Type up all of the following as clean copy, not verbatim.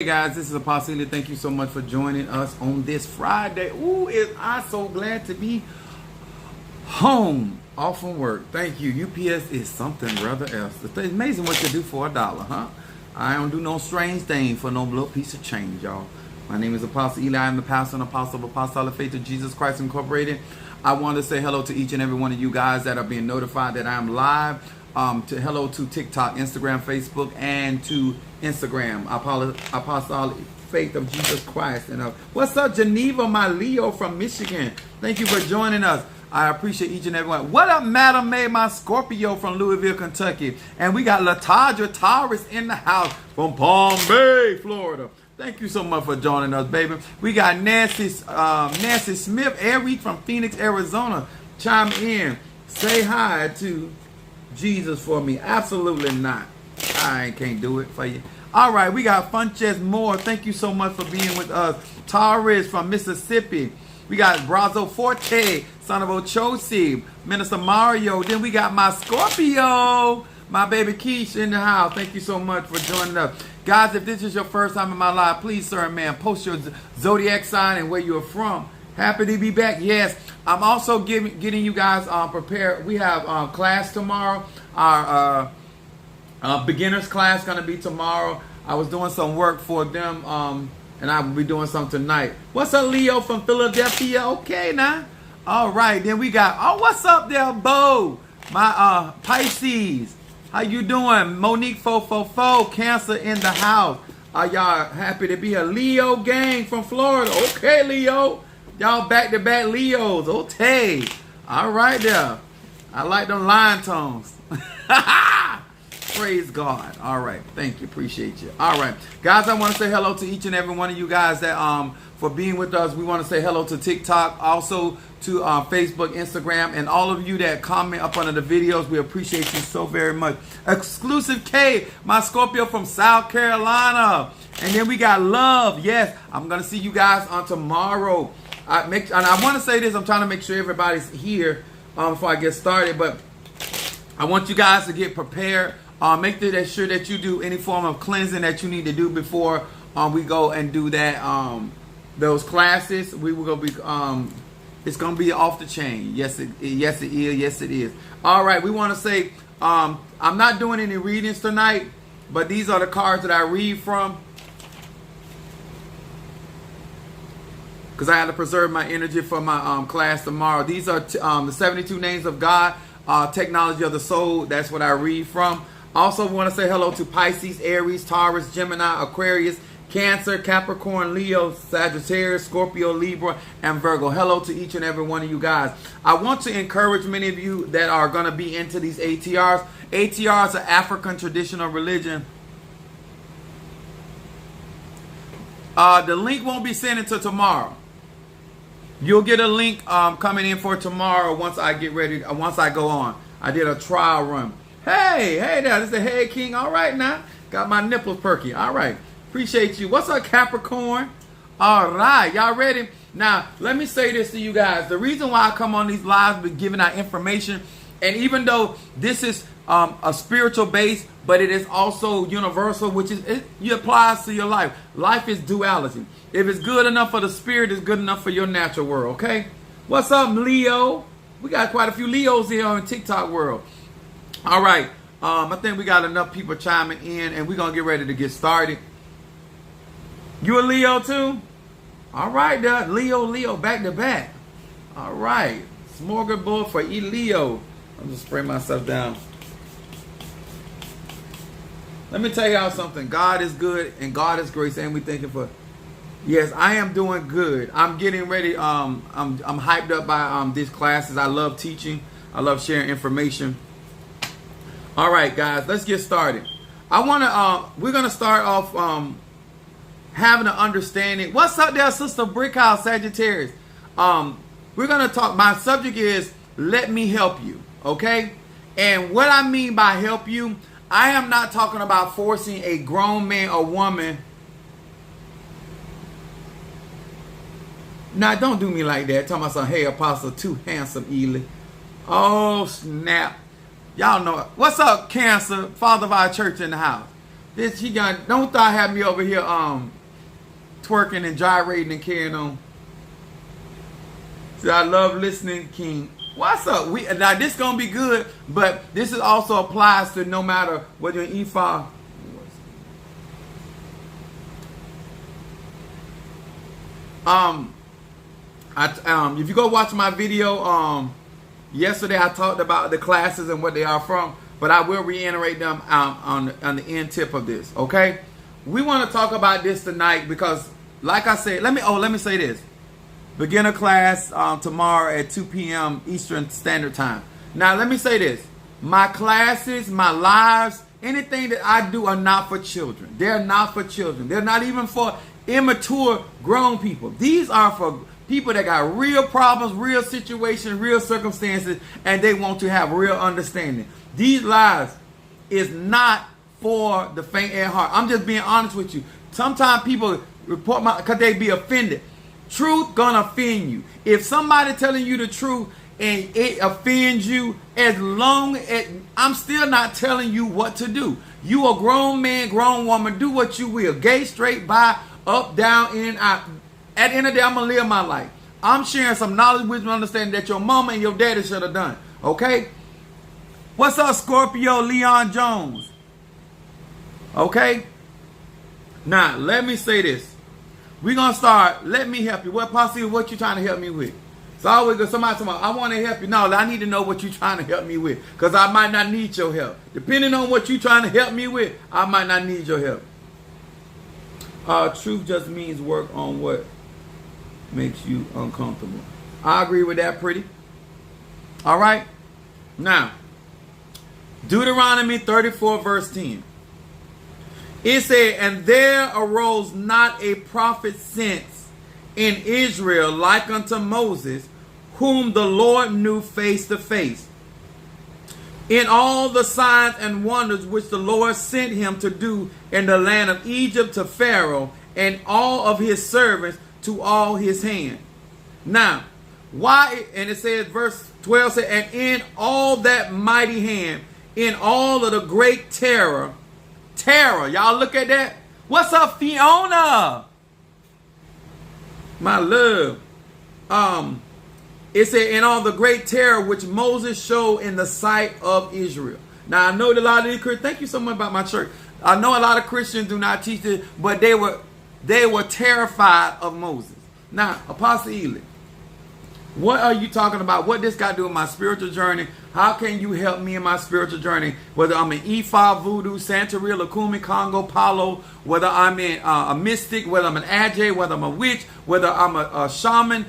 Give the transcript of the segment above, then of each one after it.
Hey guys, this is Apostle Ely. Thank you so much for joining us on this Friday. Ooh, I'm so glad to be home off from work. Thank you. UPS is something rather else. It's amazing what you do for $1, huh? I don't do no strange thing for no little piece of change, y'all. My name is Apostle Ely. I'm the pastor and apostle of Apostolic Faith of Jesus Christ Incorporated. I want to say hello to each and every one of you guys that are being notified that I'm live. Hello to TikTok, Instagram, Facebook, and to Instagram, Apostolic Faith of Jesus Christ. And what's up, Geneva, my Leo from Michigan? Thank you for joining us. I appreciate each and every one. What up, Madam May, my Scorpio from Louisville, Kentucky? And we got LaTadra Taurus in the house from Palm Bay, Florida. Thank you so much for joining us, baby. We got Nancy Smith, Eric from Phoenix, Arizona. Chime in. Say hi to Jesus for me. Absolutely not. I can't do it for you. All right, we got Funches Moore. Thank you so much for being with us. Taurus from Mississippi. We got Brazo Forte, son of Ochosi, Minister Mario. Then we got my Scorpio, my baby Keish in the house. Thank you so much for joining us. Guys, if this is your first time in my life, please, sir and man, post your zodiac sign and where you're from. Happy to be back. Yes, I'm also getting you guys prepared. We have class tomorrow. Our beginners class going to be tomorrow. I was doing some work for them, and I will be doing some tonight. What's up, Leo from Philadelphia? Okay, now. All right, then we got, what's up there, Bo? My Pisces. How you doing? Monique 444, Cancer in the house. Are y'all happy to be a Leo gang from Florida? Okay, Leo. Y'all back-to-back Leos. Okay. All right there. I like them lion tones. Praise God. All right. Thank you. Appreciate you. All right. Guys, I want to say hello to each and every one of you guys that for being with us. We want to say hello to TikTok, also to Facebook, Instagram, and all of you that comment up under the videos. We appreciate you so very much. Exclusive K, my Scorpio from South Carolina. And then we got Love. Yes, I'm going to see you guys on tomorrow. And I want to say this. I'm trying to make sure everybody's here before I get started. But I want you guys to get prepared. Make sure that you do any form of cleansing that you need to do before we go and do that. Those classes. We will go be. It's gonna be off the chain. Yes, it is. Yes, it is. All right. We want to say I'm not doing any readings tonight, but these are the cards that I read from. Because I had to preserve my energy for my class tomorrow. These are the 72 names of God, technology of the soul. That's what I read from. Also want to say hello to Pisces, Aries, Taurus, Gemini, Aquarius, Cancer, Capricorn, Leo, Sagittarius, Scorpio, Libra, and Virgo. Hello to each and every one of you guys. I want to encourage many of you that are going to be into these ATRs. ATRs are African traditional religion. The link won't be sent until tomorrow. You'll get a link coming in for tomorrow once I get ready. Once I go on. I did a trial run. Hey there. This is the Head King. All right now. Got my nipples perky. All right. Appreciate you. What's up, Capricorn? All right. Y'all ready? Now, let me say this to you guys. The reason why I come on these lives is giving out information. And even though this is a spiritual base, but it is also universal, which is it applies to your life. Life is duality. If it's good enough for the spirit, it's good enough for your natural world, okay? What's up, Leo? We got quite a few Leos here on TikTok world. All right. I think we got enough people chiming in, and we're going to get ready to get started. You a Leo too? All right, there. Leo, back to back. All right. Smorgasbord for Leo. I'm just spraying myself down. Let me tell y'all something. God is good and God is great. And we thank Him for. Yes, I am doing good. I'm getting ready. I'm hyped up by these classes. I love teaching. I love sharing information. All right, guys, let's get started. We're gonna start off having an understanding. What's up there, Sister Brickhouse Sagittarius? We're gonna talk. My subject is let me help you. Okay, and what I mean by help you, I am not talking about forcing a grown man or woman. Now, don't do me like that. Talking about some, hey, Apostle, too handsome, Ely. Oh, snap. Y'all know it. What's up, Cancer? Father of our church in the house. This she got. Don't thought have me over here twerking and gyrating and carrying on. See, I love listening, King. What's up? Now this gonna be good, but this is also applies to no matter whether you're in ephah. If you go watch my video, yesterday I talked about the classes and what they are from, but I will reiterate them on the end tip of this. Okay, we want to talk about this tonight because, like I said, let me say this: beginner class tomorrow at 2 p.m. Eastern Standard Time. Now let me say this: my classes, my lives, anything that I do are not for children. They're not for children. They're not even for immature grown people. These are for people that got real problems, real situations, real circumstances, and they want to have real understanding. These lives is not for the faint at heart. I'm just being honest with you. Sometimes people report because they be offended. Truth gonna offend you. If somebody telling you the truth and it offends you, as long as I'm still not telling you what to do. You a grown man, grown woman, do what you will. Gay, straight, bi, up, down, in, out. At the end of the day, I'm going to live my life. I'm sharing some knowledge, wisdom, understanding that your mama and your daddy should have done. Okay? What's up, Scorpio Leon Jones? Okay? Now, let me say this. We're going to start. Let me help you. What you trying to help me with? It's always good. Somebody, I want to help you. No, I need to know what you're trying to help me with. Because I might not need your help. Depending on what you're trying to help me with, I might not need your help. Truth just means work on what makes you uncomfortable. I agree with that, pretty. All right. Now, Deuteronomy 34 verse 10. It said, and there arose not a prophet since in Israel like unto Moses, whom the Lord knew face to face, in all the signs and wonders which the Lord sent him to do in the land of Egypt to Pharaoh and all of his servants to all his hand. Now, why? And it says, verse 12 says, and in all that mighty hand, in all of the great terror. Y'all look at that. What's up, Fiona? My love. It said, in all the great terror which Moses showed in the sight of Israel. Now, I know that a lot of these Christians, thank you so much about my church. I know a lot of Christians do not teach this, but they were terrified of Moses. Now, Apostle Ely, what are you talking about? What this got to do with my spiritual journey? How can you help me in my spiritual journey? Whether I'm an Ifa, Voodoo, Santeria, Lukumi, Congo, Palo, whether I'm in a mystic, whether I'm an Ajay, whether I'm a witch, whether I'm a shaman.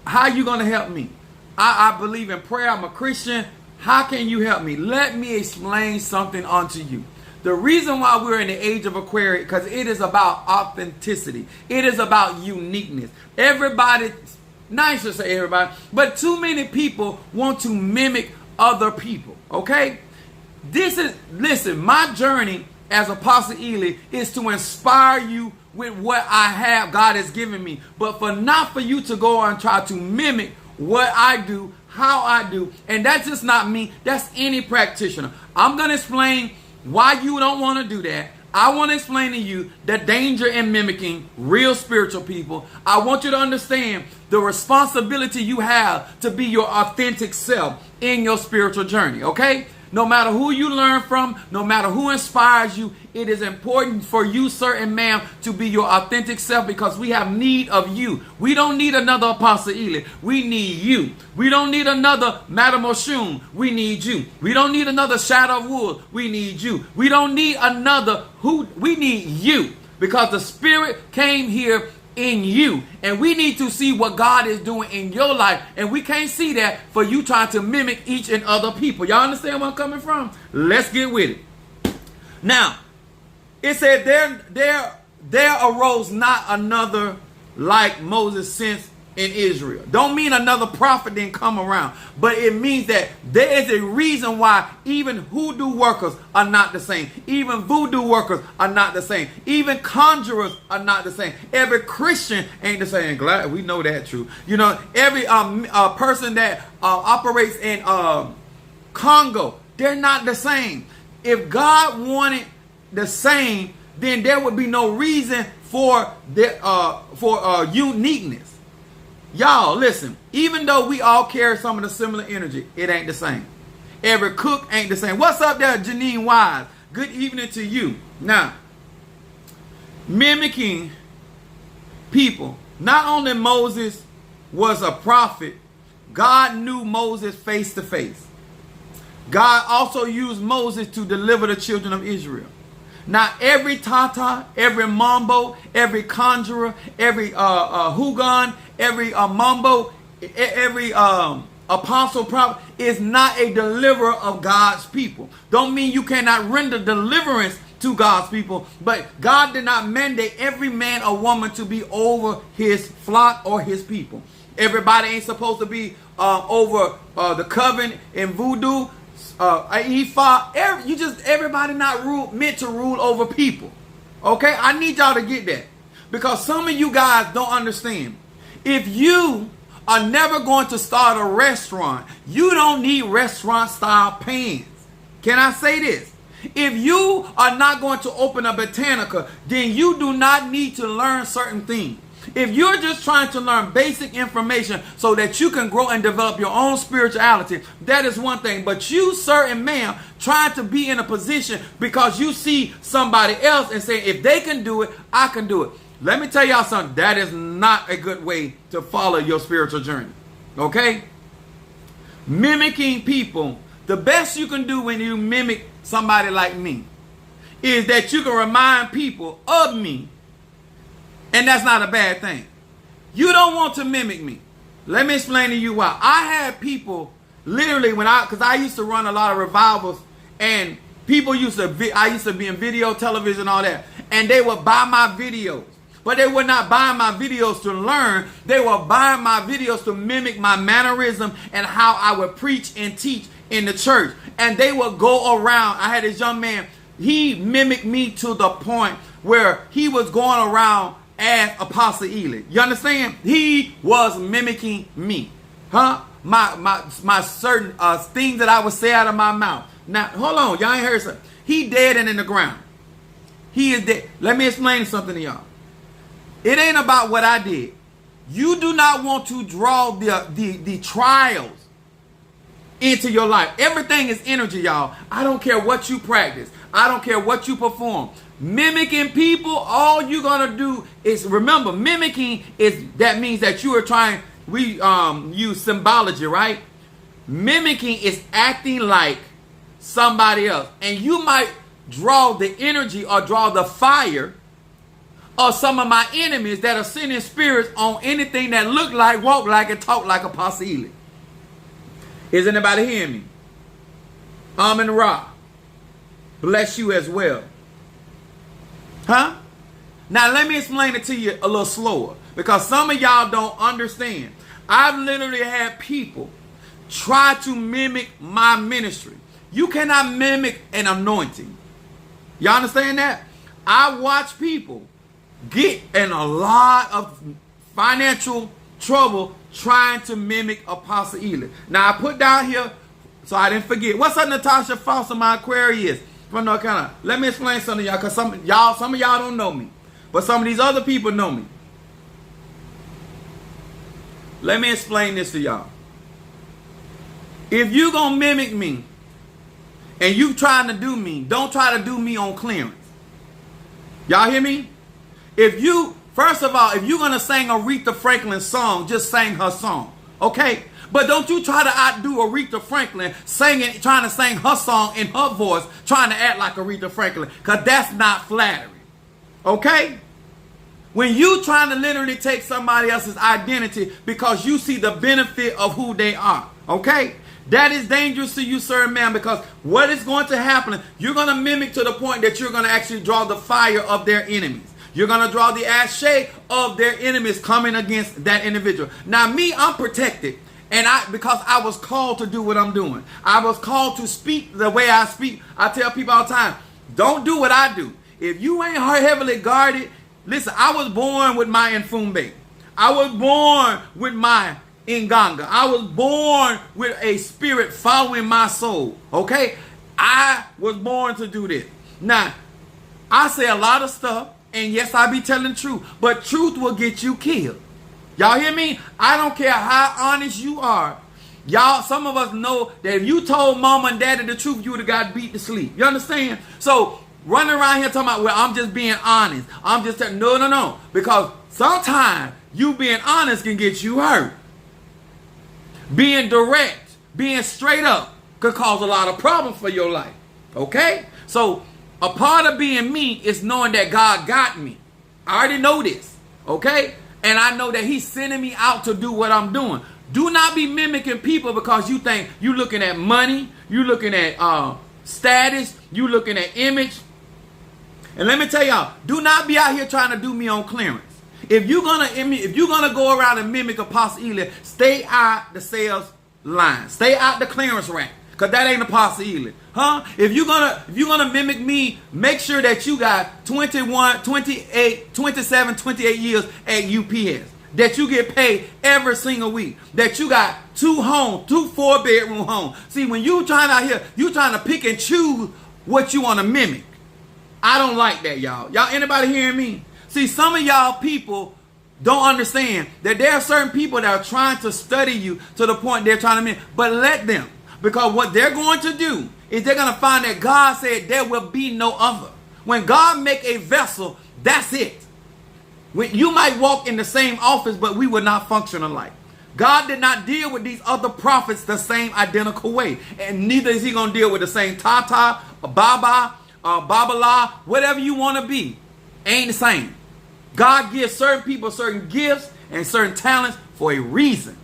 How are you going to help me? I believe in prayer. I'm a Christian. How can you help me? Let me explain something unto you. The reason why we're in the age of Aquarius, because it is about authenticity. It is about uniqueness. Everybody, not to say everybody, but too many people want to mimic other people. Okay? Listen, my journey as Apostle Ely is to inspire you with what I have, God has given me. But not for you to go and try to mimic what I do, how I do. And that's just not me. That's any practitioner. I'm going to explain why you don't want to do that. I want to explain to you the danger in mimicking real spiritual people. I want you to understand the responsibility you have to be your authentic self in your spiritual journey, okay? No matter who you learn from, no matter who inspires you, it is important for you, sir and ma'am, to be your authentic self because we have need of you. We don't need another Apostle Ely. We need you. We don't need another Madam Oshun. We need you. We don't need another Shadow of Wood. We need you. We don't need another we need you because the Spirit came here in you, and we need to see what God is doing in your life, and we can't see that for you trying to mimic each and other people. Y'all understand where I'm coming from? Let's get with it. Now, it said there arose not another like Moses since in Israel. Don't mean another prophet didn't come around, but it means that there is a reason why even hoodoo workers are not the same. Even voodoo workers are not the same. Even conjurers are not the same. Every Christian ain't the same. Glad we know that true. You know, every person that operates in Congo, they're not the same. If God wanted the same, then there would be no reason for uniqueness. Y'all, listen. Even though we all carry some of the similar energy, it ain't the same. Every cook ain't the same. What's up there, Janine Wise? Good evening to you. Now, mimicking people. Not only Moses was a prophet, God knew Moses face to face. God also used Moses to deliver the children of Israel. Now, every Tata, every Mambo, every conjurer, every Hugon, every Mambo, every apostle, prophet is not a deliverer of God's people. Don't mean you cannot render deliverance to God's people, but God did not mandate every man or woman to be over his flock or his people. Everybody ain't supposed to be over the covenant in voodoo, Ephah. Everybody not meant to rule over people. Okay, I need y'all to get that, because some of you guys don't understand. If you are never going to start a restaurant, you don't need restaurant style pans. Can I say this? If you are not going to open a Botanica, then you do not need to learn certain things. If you're just trying to learn basic information so that you can grow and develop your own spirituality, that is one thing. But you, sir and ma'am, trying to be in a position because you see somebody else and say, if they can do it, I can do it. Let me tell y'all something. That is not a good way to follow your spiritual journey. Okay? Mimicking people. The best you can do when you mimic somebody like me is that you can remind people of me. And that's not a bad thing. You don't want to mimic me. Let me explain to you why. I had people literally because I used to run a lot of revivals, and people I used to be in video, television, all that, and they would buy my videos. But they were not buying my videos to learn. They were buying my videos to mimic my mannerism and how I would preach and teach in the church. And they would go around. I had this young man. He mimicked me to the point where he was going around as Apostle Ely. You understand? He was mimicking me. Huh? My certain things that I would say out of my mouth. Now, hold on. Y'all ain't heard something. He dead and in the ground. He is dead. Let me explain something to y'all. It ain't about what I did. You do not want to draw the trials into your life. Everything is energy, y'all. I don't care what you practice. I don't care what you perform. Mimicking people, all you're going to do is, remember, mimicking that means that you are trying, we use symbology, right? Mimicking is acting like somebody else. And you might draw the energy or draw the fire of some of my enemies that are sending spirits on anything that look like, walk like, and talk like Apostle Ely. Is anybody hearing me? Amen Ra. Bless you as well. Huh? Now let me explain it to you a little slower, because some of y'all don't understand. I've literally had people try to mimic my ministry. You cannot mimic an anointing. Y'all understand that? I watch people get in a lot of financial trouble trying to mimic Apostle Ely. Now I put down here so I didn't forget. What's up, Natasha Foster, my Aquarius from North Carolina? Let me explain something to y'all, because some of y'all don't know me, but some of these other people know me. Let me explain this to y'all. If you gonna mimic me and you trying to do me, don't try to do me on clearance. Y'all hear me? First of all, if you're going to sing Aretha Franklin's song, just sing her song. Okay? But don't you try to outdo Aretha Franklin trying to sing her song in her voice, trying to act like Aretha Franklin, because that's not flattering. Okay? When you trying to literally take somebody else's identity because you see the benefit of who they are. Okay? That is dangerous to you, sir and ma'am, because what is going to happen, you're going to mimic to the point that you're going to actually draw the fire of their enemies. You're going to draw the ashe of their enemies coming against that individual. Now, me, I'm protected. And because I was called to do what I'm doing. I was called to speak the way I speak. I tell people all the time, don't do what I do. If you ain't heavily guarded, listen, I was born with my Nfumbe. I was born with my Nganga. I was born with a spirit following my soul. Okay? I was born to do this. Now, I say a lot of stuff, and yes, I be telling the truth, but truth will get you killed. Y'all hear me? I don't care how honest you are. Y'all, some of us know that if you told mama and daddy the truth, you would have got beat to sleep. You understand? So running around here talking about, well, I'm just being honest. I'm just telling, no. Because sometimes you being honest can get you hurt. Being direct, being straight up could cause a lot of problems for your life. Okay? So a part of being me is knowing that God got me. I already know this. Okay? And I know that he's sending me out to do what I'm doing. Do not be mimicking people because you think you're looking at money, you're looking at status, you're looking at image. And let me tell y'all, do not be out here trying to do me on clearance. If you're gonna go around and mimic Apostle Ely, stay out the sales line, stay out the clearance rack, cause that ain't Apostle Ely, huh? If you're gonna mimic me, make sure that you got 21, 28, 27, 28 years at UPS. That you get paid every single week. That you got 2 4-bedroom homes. See, when you trying out here, you trying to pick and choose what you want to mimic. I don't like that, y'all. Y'all, anybody hearing me? See, some of y'all people don't understand that there are certain people that are trying to study you to the point they're trying to mimic. But let them. Because what they're going to do is they're going to find that God said there will be no other. When God make a vessel, that's it. You might walk in the same office, but we will not function alike. God did not deal with these other prophets the same identical way. And neither is he going to deal with the same Tata, Baba, Babala, whatever you want to be. Ain't the same. God gives certain people certain gifts and certain talents for a reason.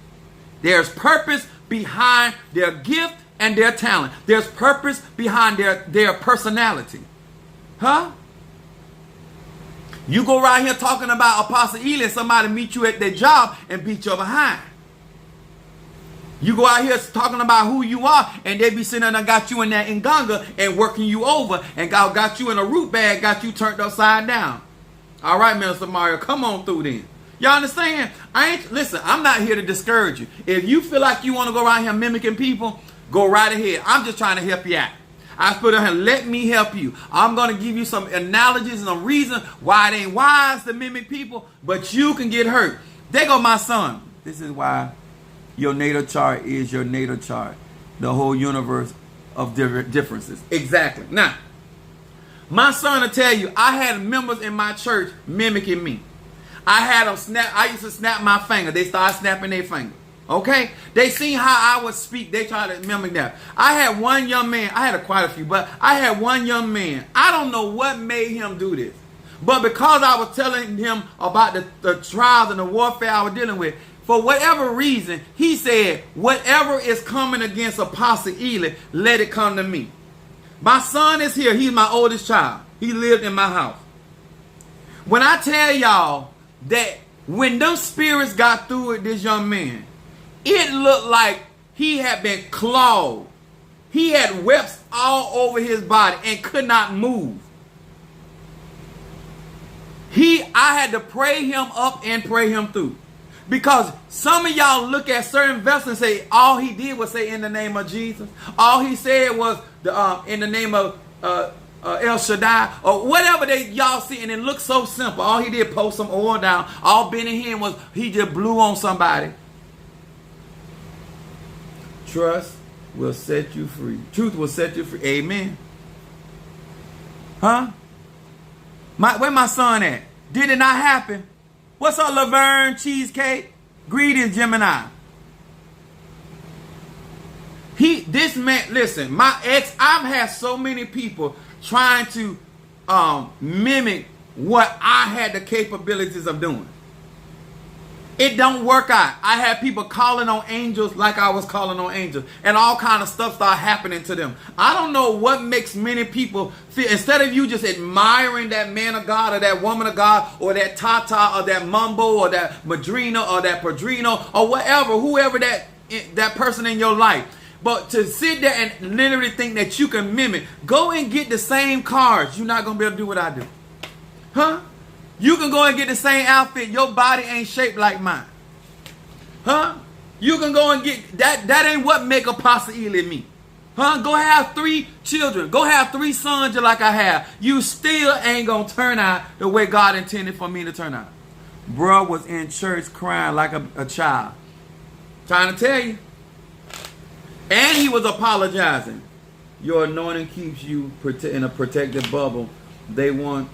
There's purpose behind their gift and their talent. There's purpose behind their personality. Huh? You go right here talking about Apostle Ely and somebody meet you at their job and beat you behind. You go out here talking about who you are and they be sitting there and got you in that Nganga and working you over and got you in a root bag, got you turned upside down. All right, Minister Mario, come on through then. Y'all understand? Listen, I'm not here to discourage you. If you feel like you want to go around here mimicking people, go right ahead. I'm just trying to help you out. I put on here, let me help you. I'm going to give you some analogies and some reason why it ain't wise to mimic people, but you can get hurt. There go my son. This is why your natal chart is your natal chart. The whole universe of differences. Exactly. Now, my son will tell you, I had members in my church mimicking me. I had them snap. I used to snap my finger. They started snapping their finger. Okay? They seen how I would speak. They tried to mimic that. I had one young man. I had quite a few, but I had one young man. I don't know what made him do this. But because I was telling him about the trials and the warfare I was dealing with, for whatever reason, he said, whatever is coming against Apostle Ely, let it come to me. My son is here. He's my oldest child. He lived in my house. When I tell y'all that when those spirits got through with this young man, it looked like he had been clawed. He had webs all over his body and could not move. I had to pray him up and pray him through. Because some of y'all look at certain vessels and say, all he did was say in the name of Jesus. All he said was in the name of El Shaddai, or whatever y'all see, and it looks so simple. All he did post some oil down. All Benny Hinn was he just blew on somebody. Trust will set you free. Truth will set you free. Amen. Huh? Where my son at? Did it not happen? What's up, Laverne Cheesecake? Greetings, Gemini. This man, listen, my ex, I've had so many people trying to mimic what I had the capabilities of doing. It don't work out. I had people calling on angels like I was calling on angels. And all kind of stuff started happening to them. I don't know what makes many people feel, instead of you just admiring that man of God or that woman of God or that Tata or that Mumbo or that Madrina or that Padrino or whatever, whoever that person in your life. But to sit there and literally think that you can mimic, go and get the same cards. You're not going to be able to do what I do. Huh? You can go and get the same outfit. Your body ain't shaped like mine. Huh? You can go and get that. That ain't what make Apostle Ely me. Huh? Go have 3 children. Go have 3 sons just like I have. You still ain't going to turn out the way God intended for me to turn out. Bro was in church crying like a child. Trying to tell you. And he was apologizing. Your anointing keeps you in a protected bubble. They want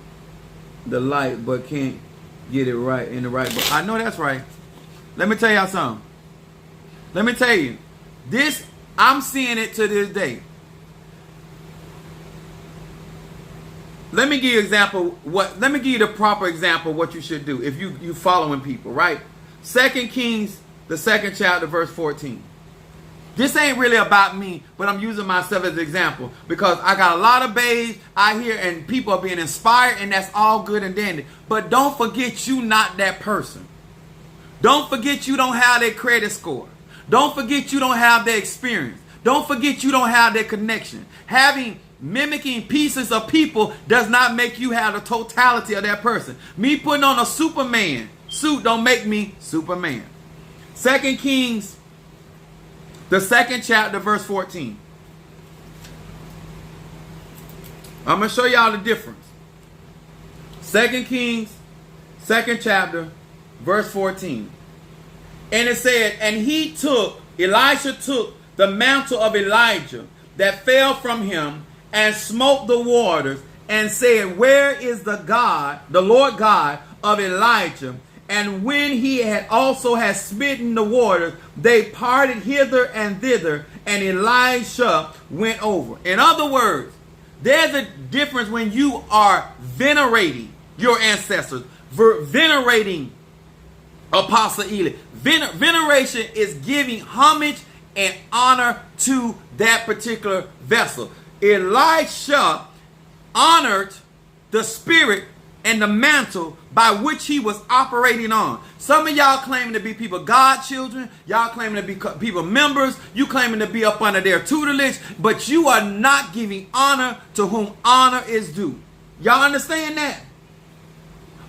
the light but can't get it right in the right bubble. I know that's right. Let me tell y'all something. Let me tell you. This, I'm seeing it to this day. Let me give you example. Let me give you the proper example of what you should do if you following people, right? 2 Kings, the 2nd chapter, verse 14. This ain't really about me, but I'm using myself as an example because I got a lot of babes out here and people are being inspired, and that's all good and dandy. But don't forget you not that person. Don't forget you don't have their credit score. Don't forget you don't have their experience. Don't forget you don't have their connection. Mimicking pieces of people does not make you have the totality of that person. Me putting on a Superman suit don't make me Superman. 2 Kings, the 2nd chapter, verse 14. I'm going to show y'all the difference. 2 Kings, 2nd chapter, verse 14. And it said, and Elisha took the mantle of Elijah that fell from him and smote the waters and said, where is the Lord God of Elijah? And when he had smitten the waters, they parted hither and thither, and Elisha went over. In other words, there's a difference when you are venerating your ancestors, venerating Apostle Eli. Veneration is giving homage and honor to that particular vessel. Elisha honored the spirit and the mantle by which he was operating on. Some of y'all claiming to be people godchildren. Y'all claiming to be people members. You claiming to be up under their tutelage. But you are not giving honor to whom honor is due. Y'all understand that?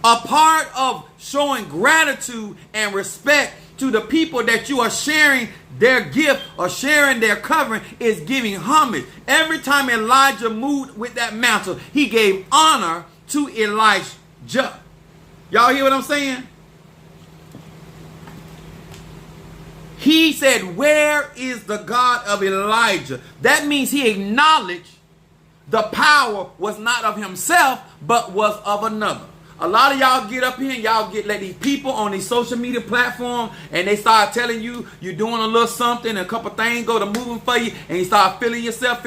A part of showing gratitude and respect to the people that you are sharing their gift or sharing their covering is giving homage. Every time Elijah moved with that mantle, he gave honor to Elijah. Y'all hear what I'm saying? He said, where is the God of Elijah? That means he acknowledged the power was not of himself, but was of another. A lot of y'all get up here and y'all let these people on these social media platforms and they start telling you you're doing a little something and a couple things go to moving for you and you start feeling yourself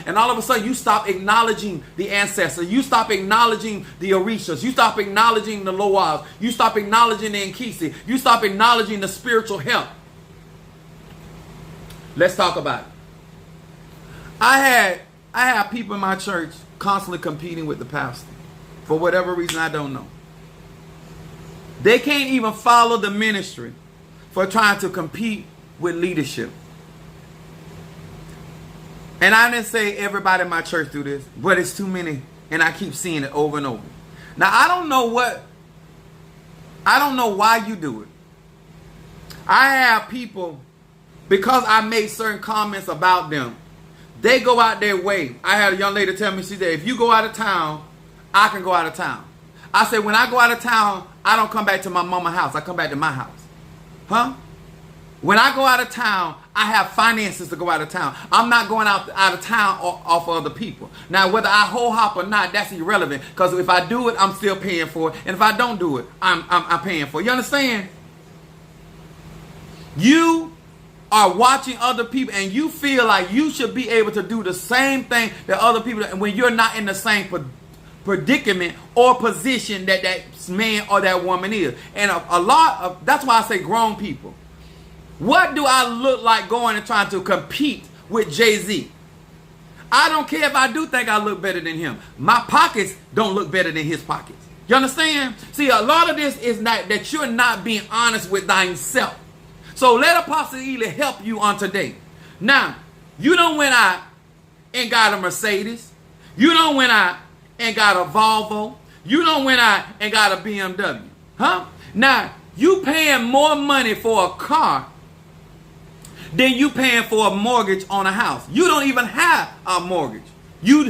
and all of a sudden you stop acknowledging the ancestors. You stop acknowledging the Orishas. You stop acknowledging the Loas. You stop acknowledging the Nkisi. You stop acknowledging the spiritual help. Let's talk about it. I have people in my church constantly competing with the pastor. For whatever reason, I don't know. They can't even follow the ministry for trying to compete with leadership. And I didn't say everybody in my church do this, but it's too many, and I keep seeing it over and over. Now, I don't know why you do it. I have people, because I made certain comments about them, they go out their way. I had a young lady tell me, she said, if you go out of town, I can go out of town. I said, when I go out of town, I don't come back to my mama's house. I come back to my house. Huh? When I go out of town, I have finances to go out of town. I'm not going out of town off of other people. Now, whether I whole hop or not, that's irrelevant. Because if I do it, I'm still paying for it. And if I don't do it, I'm paying for it. You understand? You are watching other people and you feel like you should be able to do the same thing that other people do when you're not in the same predicament or position that man or that woman is. And that's why I say grown people. What do I look like going and trying to compete with Jay-Z? I don't care if I do think I look better than him. My pockets don't look better than his pockets. You understand? See, a lot of this is not that you're not being honest with thyself. So let Apostle Eli help you on today. Now, you don't went out and got a Mercedes. You don't went out and got a Volvo. You don't went out and got a BMW. Huh? Now, you paying more money for a car Then you paying for a mortgage on a house. You don't even have a mortgage. You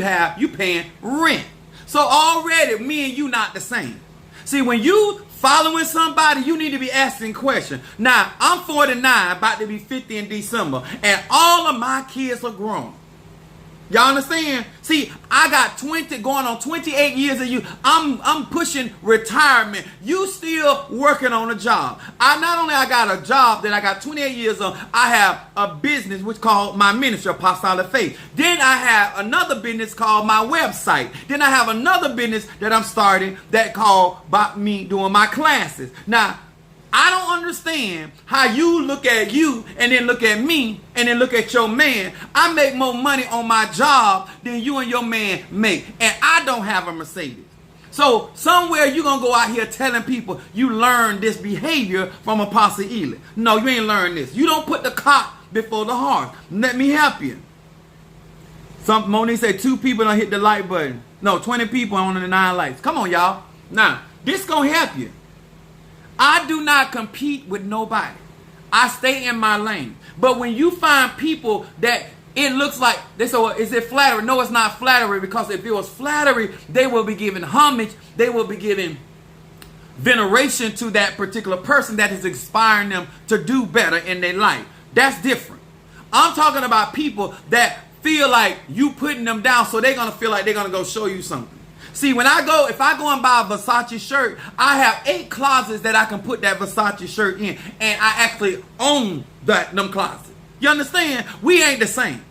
paying rent. So already me and you not the same. See, when you following somebody, you need to be asking questions. Now, I'm 49, about to be 50 in December, and all of my kids are grown. Y'all understand? See, I got 20 going on 28 years of you. I'm pushing retirement. You still working on a job. I got a job that I got 28 years of. I have a business which called my ministry, Apostolic Faith. Then I have another business called my website. Then I have another business that I'm starting that called about me doing my classes. Now, I don't understand how you look at you and then look at me and then look at your man. I make more money on my job than you and your man make. And I don't have a Mercedes. So somewhere you're going to go out here telling people you learn this behavior from Apostle Ely. No, you ain't learned this. You don't put the cart before the horse. Let me help you. Monique said 2 people don't hit the like button. No, 20 people on the 9 likes. Come on, y'all. Now, this going to help you. I do not compete with nobody. I stay in my lane. But when you find people that it looks like, they say, well, is it flattery? No, it's not flattery, because if it was flattery, they will be giving homage. They will be giving veneration to that particular person that is inspiring them to do better in their life. That's different. I'm talking about people that feel like you putting them down, so they're going to feel like they're going to go show you something. See, if I go and buy a Versace shirt, I have 8 closets that I can put that Versace shirt in. And I actually own them closets. You understand? We ain't the same.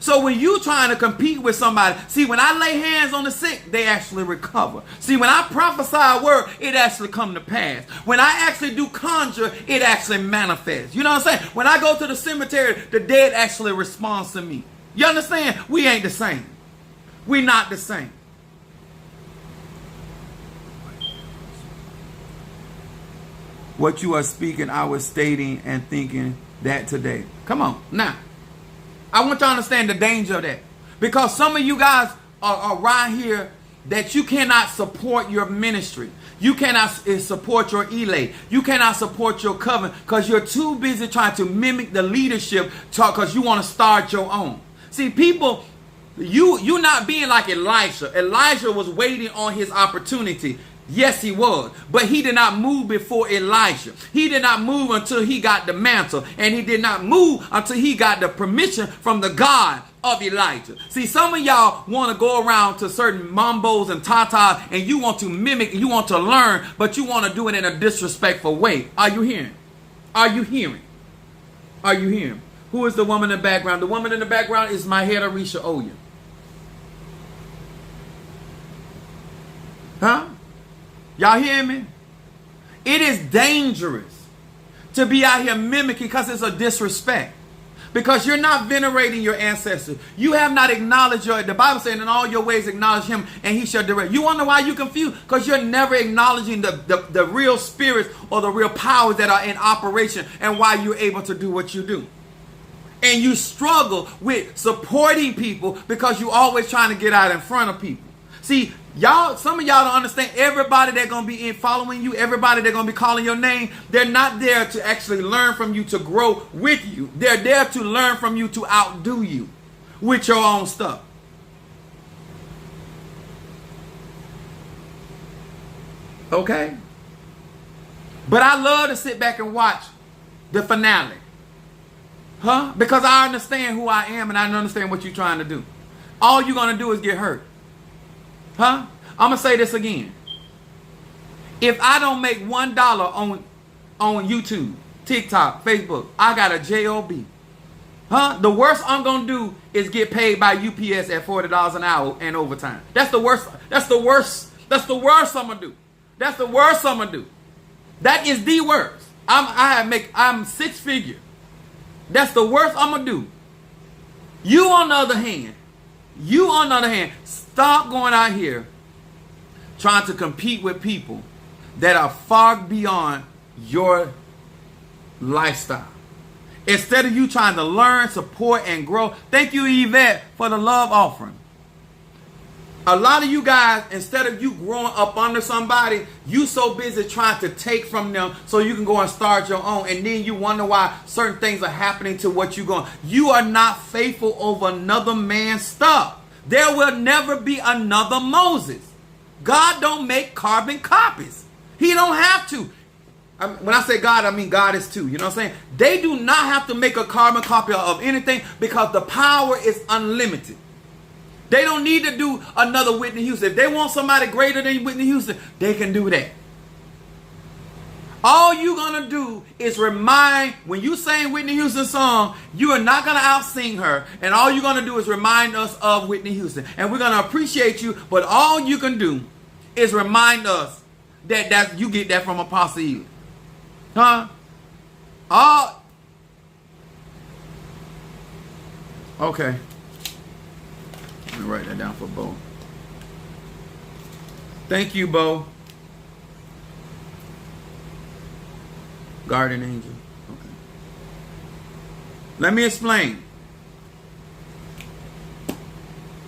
So when you trying to compete with somebody, see, when I lay hands on the sick, they actually recover. See, when I prophesy a word, it actually come to pass. When I actually do conjure, it actually manifests. You know what I'm saying? When I go to the cemetery, the dead actually responds to me. You understand? We ain't the same. We not the same. What you are speaking, I was stating and thinking that today. Come on. Now, I want you to understand the danger of that. Because some of you guys are right here that you cannot support your ministry. You cannot support your elay. You cannot support your covenant because you're too busy trying to mimic the leadership because you want to start your own. See, people, you not being like Elisha. Elijah was waiting on his opportunity. Yes, he was. But he did not move before Elijah. He did not move until he got the mantle. And he did not move until he got the permission from the God of Elijah. See, some of y'all want to go around to certain mambos and tatas and you want to mimic, you want to learn, but you want to do it in a disrespectful way. Are you hearing? Are you hearing? Are you hearing? Who is the woman in the background? The woman in the background is my head, Arisha Oya. Huh? Y'all hear me? It is dangerous to be out here mimicking because it's a disrespect. Because you're not venerating your ancestors. You have not acknowledged the Bible saying in all your ways acknowledge him and he shall direct. You wonder why you're confused? Because you're never acknowledging the real spirits or the real powers that are in operation and why you're able to do what you do. And you struggle with supporting people because you're always trying to get out in front of people. See, some of y'all don't understand. Everybody that's going to be following you, everybody that's going to be calling your name, they're not there to actually learn from you, to grow with you. They're there to learn from you, to outdo you with your own stuff. Okay? But I love to sit back and watch the finale. Huh? Because I understand who I am and I understand what you're trying to do. All you're going to do is get hurt. Huh? I'm going to say this again. If I don't make $1 on YouTube, TikTok, Facebook, I got a job. Huh? The worst I'm going to do is get paid by UPS at $40 an hour and overtime. That's the worst. That's the worst. That's the worst I'm going to do. That's the worst I'm going to do. That is the worst. I'm 6 figure. That's the worst I'm going to do. You on the other hand, stop going out here trying to compete with people that are far beyond your lifestyle. Instead of you trying to learn, support, and grow. Thank you, Yvette, for the love offering. A lot of you guys, instead of you growing up under somebody, you so busy trying to take from them so you can go and start your own. And then you wonder why certain things are happening to what you're going. You are not faithful over another man's stuff. There will never be another Moses. God don't make carbon copies. He don't have to. When I say God, I mean goddess too. You know what I'm saying? They do not have to make a carbon copy of anything because the power is unlimited. They don't need to do another Whitney Houston. If they want somebody greater than Whitney Houston, they can do that. All you're going to do is remind, when you sing Whitney Houston's song, you are not going to out-sing her. And all you're going to do is remind us of Whitney Houston. And we're going to appreciate you, but all you can do is remind us that you get that from Apostle Ely. Huh? Okay. Let me write that down for Bo. Thank you, Bo. Guardian angel. Okay. Let me explain.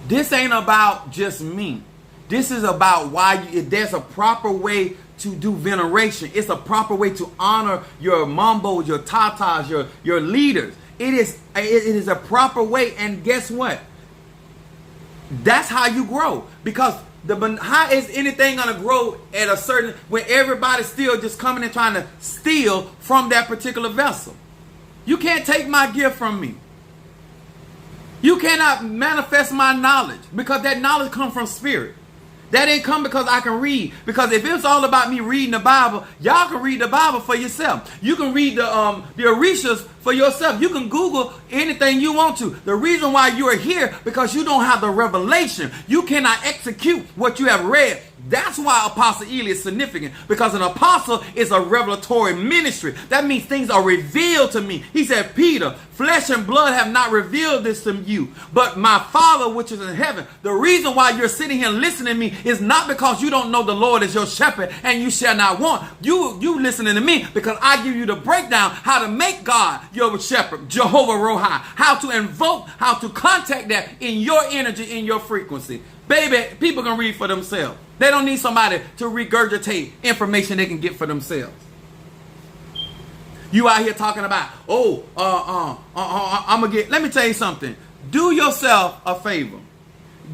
This ain't about just me. This is about why there's a proper way to do veneration. It's a proper way to honor your mambos, your tatas, your leaders. It is a proper way, and guess what? That's how you grow. Because how is anything gonna grow at a certain when everybody's still just coming and trying to steal from that particular vessel? You can't take my gift from me. You cannot manifest my knowledge because that knowledge comes from spirit. That ain't come because I can read. Because if it's all about me reading the Bible, y'all can read the Bible for yourself. You can read the Orishas for yourself. You can Google anything you want to. The reason why you are here, because you don't have the revelation. You cannot execute what you have read. That's why Apostle Ely is significant. Because an apostle is a revelatory ministry. That means things are revealed to me. He said, Peter, flesh and blood have not revealed this to you, but my Father which is in heaven. The reason why you're sitting here listening to me is not because you don't know the Lord is your shepherd and you shall not want. You listening to me because I give you the breakdown how to make God your shepherd, Jehovah Rohi, how to invoke, how to contact that in your energy, in your frequency. Baby, people can read for themselves. They don't need somebody to regurgitate information they can get for themselves. You out here talking about, I'm gonna get. Let me tell you something. Do yourself a favor.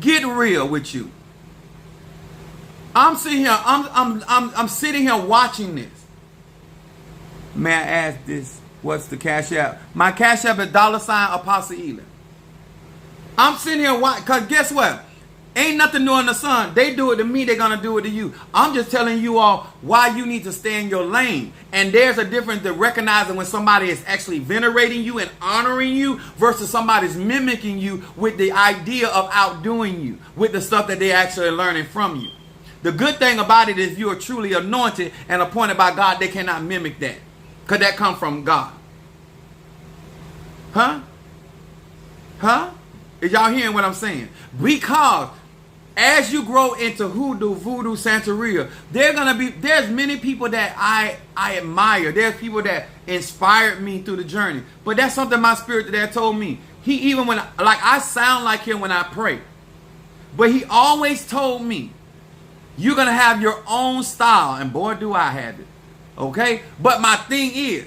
Get real with you. I'm sitting here. I'm sitting here watching this. May I ask this? What's the Cash App? My Cash App is $ Apostle Ely. I'm sitting here watching. Cause guess what? Ain't nothing new in the sun. They do it to me, they're going to do it to you. I'm just telling you all why you need to stay in your lane. And there's a difference to recognizing when somebody is actually venerating you and honoring you versus somebody's mimicking you with the idea of outdoing you with the stuff that they're actually learning from you. The good thing about it is you are truly anointed and appointed by God. They cannot mimic that because that comes from God. Huh? Is y'all hearing what I'm saying? Because as you grow into hoodoo, voodoo, Santeria, there's many people that I admire. There's people that inspired me through the journey. But that's something my spirit dad told me. I sound like him when I pray. But he always told me, you're going to have your own style. And boy, do I have it. Okay? But my thing is,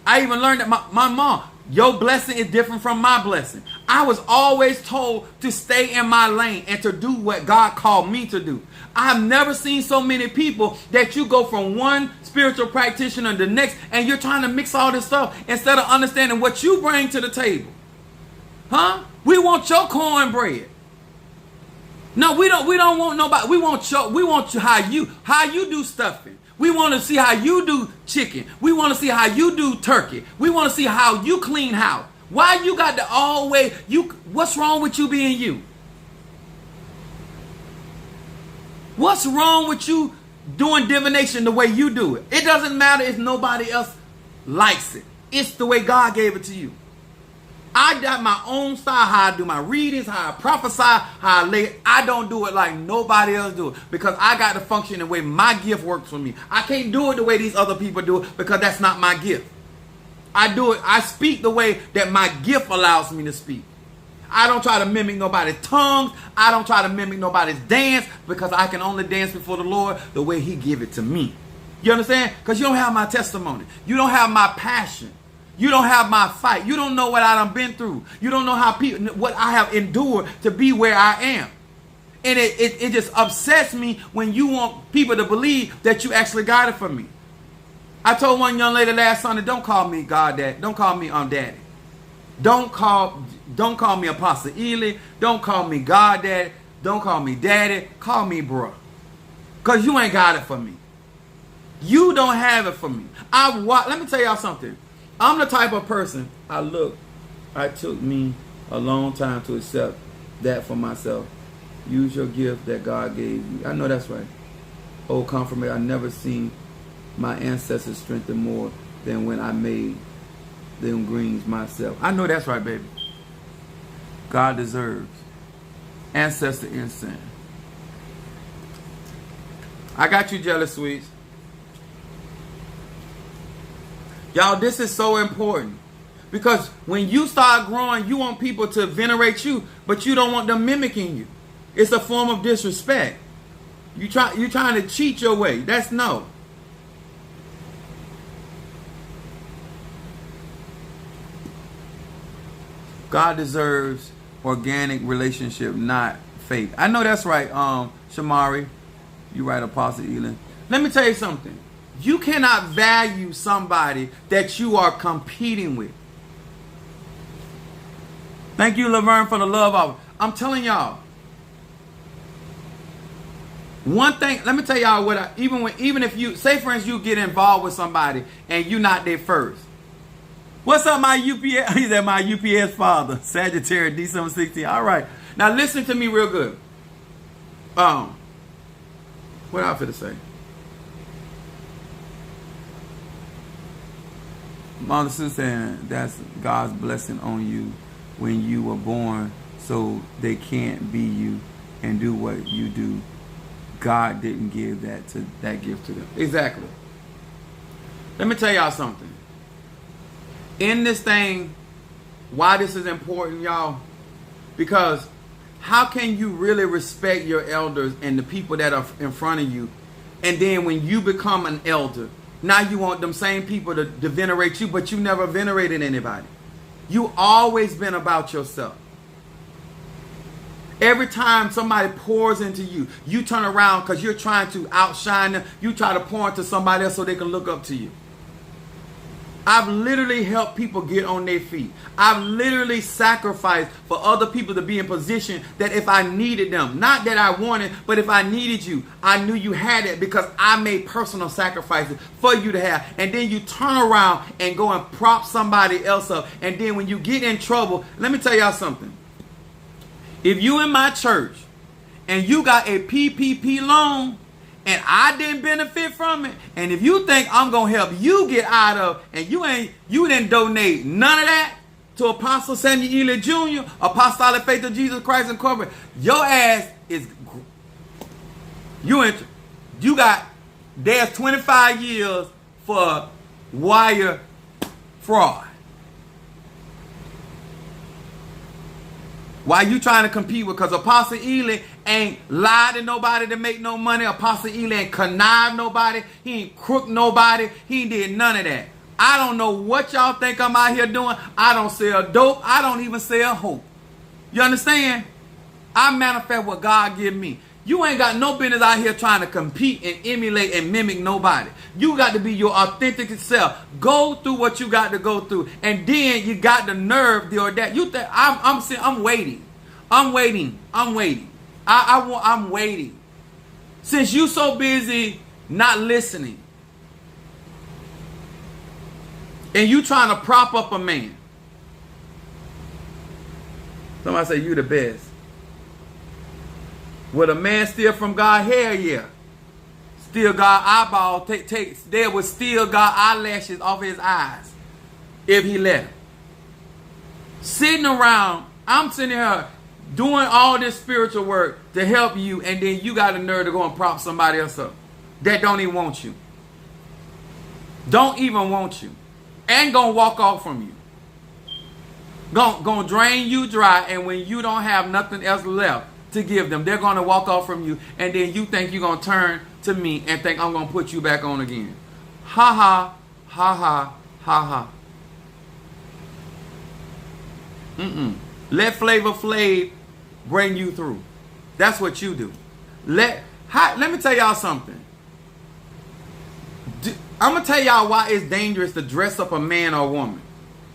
I even learned that my mom, your blessing is different from my blessing. I was always told to stay in my lane and to do what God called me to do. I've never seen so many people that you go from one spiritual practitioner to the next and you're trying to mix all this stuff instead of understanding what you bring to the table. Huh? We want your cornbread. No, we don't want nobody. We want how you do stuffing. We want to see how you do chicken. We want to see how you do turkey. We want to see how you clean house. Why you got to always what's wrong with you being you? What's wrong with you doing divination the way you do it? It doesn't matter if nobody else likes it. It's the way God gave it to you. I got my own style, how I do my readings, how I prophesy, how I lay it. I don't do it like nobody else do it because I got to function the way my gift works for me. I can't do it the way these other people do it because that's not my gift. I speak the way that my gift allows me to speak. I don't try to mimic nobody's tongues. I don't try to mimic nobody's dance, because I can only dance before the Lord the way he give it to me. You understand? Because you don't have my testimony. You don't have my passion. You don't have my fight. You don't know what I done been through. You don't know how what I have endured to be where I am. And it just upsets me when you want people to believe that you actually got it for me. I told one young lady last Sunday, don't call me God Dad. Don't call me Daddy. Don't call me Apostle Ely. Don't call me God Dad. Don't call me Daddy. Call me bruh. Because you ain't got it for me. You don't have it for me. Let me tell y'all something. I'm the type of person, it took me a long time to accept that for myself. Use your gift that God gave you. I know that's right. Oh, come from me. I never seen my ancestors strengthen more than when I made them greens myself. I know that's right, baby. God deserves ancestor incense. I got you, Jealous Sweets. Y'all, this is so important. Because when you start growing, you want people to venerate you, but you don't want them mimicking you. It's a form of disrespect. You're trying to cheat your way. That's no. God deserves organic relationship, not fake. I know that's right, Shamari. You right, Apostle Elin. Let me tell you something. You cannot value somebody that you are competing with. Thank you, Laverne, for the love offer. I'm telling y'all. One thing, let me tell y'all what even if you, say for instance, you get involved with somebody and you're not there first. What's up, my UPS? He's at my UPS father, Sagittarius, December 16. All right. Now listen to me real good. What I finna say? Mother Sue saying that's God's blessing on you when you were born, so they can't be you and do what you do. God didn't give that gift to them. Exactly. Let me tell y'all something. In this thing, why this is important, y'all? Because how can you really respect your elders and the people that are in front of you, and then when you become an elder, now you want them same people to venerate you, but you never venerated anybody. You always been about yourself. Every time somebody pours into you, you turn around because you're trying to outshine them. You try to pour into somebody else so they can look up to you. I've literally helped people get on their feet. I've literally sacrificed for other people to be in position that if I needed them, not that I wanted, but if I needed you, I knew you had it because I made personal sacrifices for you to have. And then you turn around and go and prop somebody else up. And then when you get in trouble, let me tell y'all something. If you in my church and you got a PPP loan, and I didn't benefit from it, and if you think I'm gonna help you get out of, and you didn't donate none of that to Apostle Samuel Ely Jr., Apostolic Faith of Jesus Christ Incorporated, your ass is there's 25 years for wire fraud. Why you trying to compete with? Because Apostle Ely ain't lied to nobody to make no money. Apostle Ely ain't connived nobody. He ain't crooked nobody. He did none of that. I don't know what y'all think I'm out here doing. I don't sell dope. I don't even sell hope. You understand? I manifest what God give me. You ain't got no business out here trying to compete and emulate and mimic nobody. You got to be your authentic self. Go through what you got to go through, and then you got the nerve, the audacity. You think I'm waiting. I'm waiting. I'm waiting. Since you so busy not listening, and you trying to prop up a man. Somebody say you the best. Would a man steal from God? Hell yeah. Steal God eyeball, there would steal God eyelashes off his eyes if he let him. Sitting around, I'm sitting here doing all this spiritual work to help you, and then you got a nerve to go and prop somebody else up that don't even want you. Don't even want you. And gonna walk off from you. Gonna drain you dry, and when you don't have nothing else left to give them, they're gonna walk off from you, and then you think you're gonna turn to me and think I'm gonna put you back on again. Ha ha, ha ha, ha ha. Let Flavor Flav bring you through. That's what you do. Let me tell y'all something. I'm gonna tell y'all why it's dangerous to dress up a man or a woman.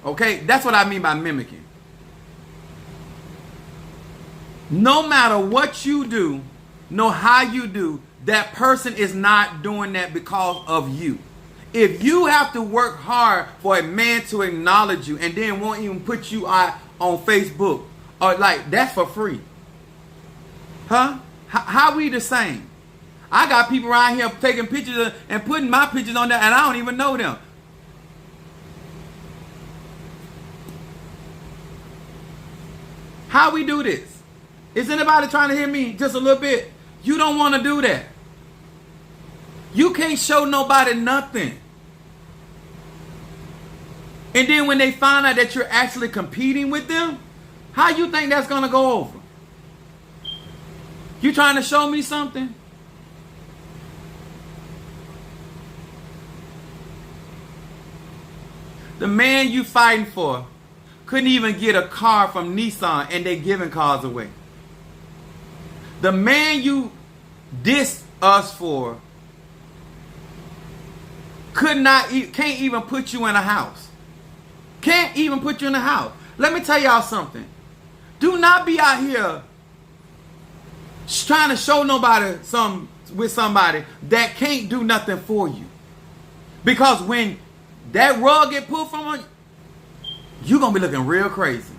Okay? That's what I mean by mimicking. No matter what you do, know how you do, that person is not doing that because of you. If you have to work hard for a man to acknowledge you and then won't even put you out on Facebook, or like, that's for free. Huh? How we the same? I got people around here taking pictures and putting my pictures on there, and I don't even know them. How we do this? Is anybody trying to hear me just a little bit? You don't want to do that. You can't show nobody nothing. And then when they find out that you're actually competing with them, how you think that's going to go over? You trying to show me something? The man you fighting for couldn't even get a car from Nissan, and they giving cars away. The man you diss us for can't even put you in a house. Can't even put you in a house. Let me tell y'all something. Do not be out here trying to show nobody with somebody that can't do nothing for you. Because when that rug get pulled from you, you're going to be looking real crazy.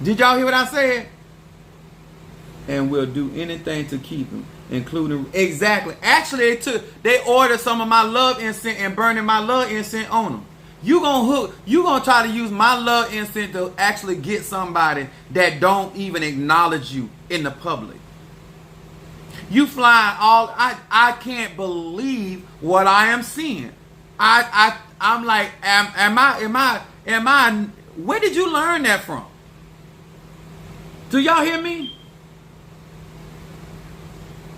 Did y'all hear what I said? And we'll do anything to keep him, including exactly. Actually, they ordered some of my love incense and burning my love incense on them. You gonna try to use my love incense to actually get somebody that don't even acknowledge you in the public. You flying all. I can't believe what I am seeing. I'm like, am I? Where did you learn that from? Do y'all hear me?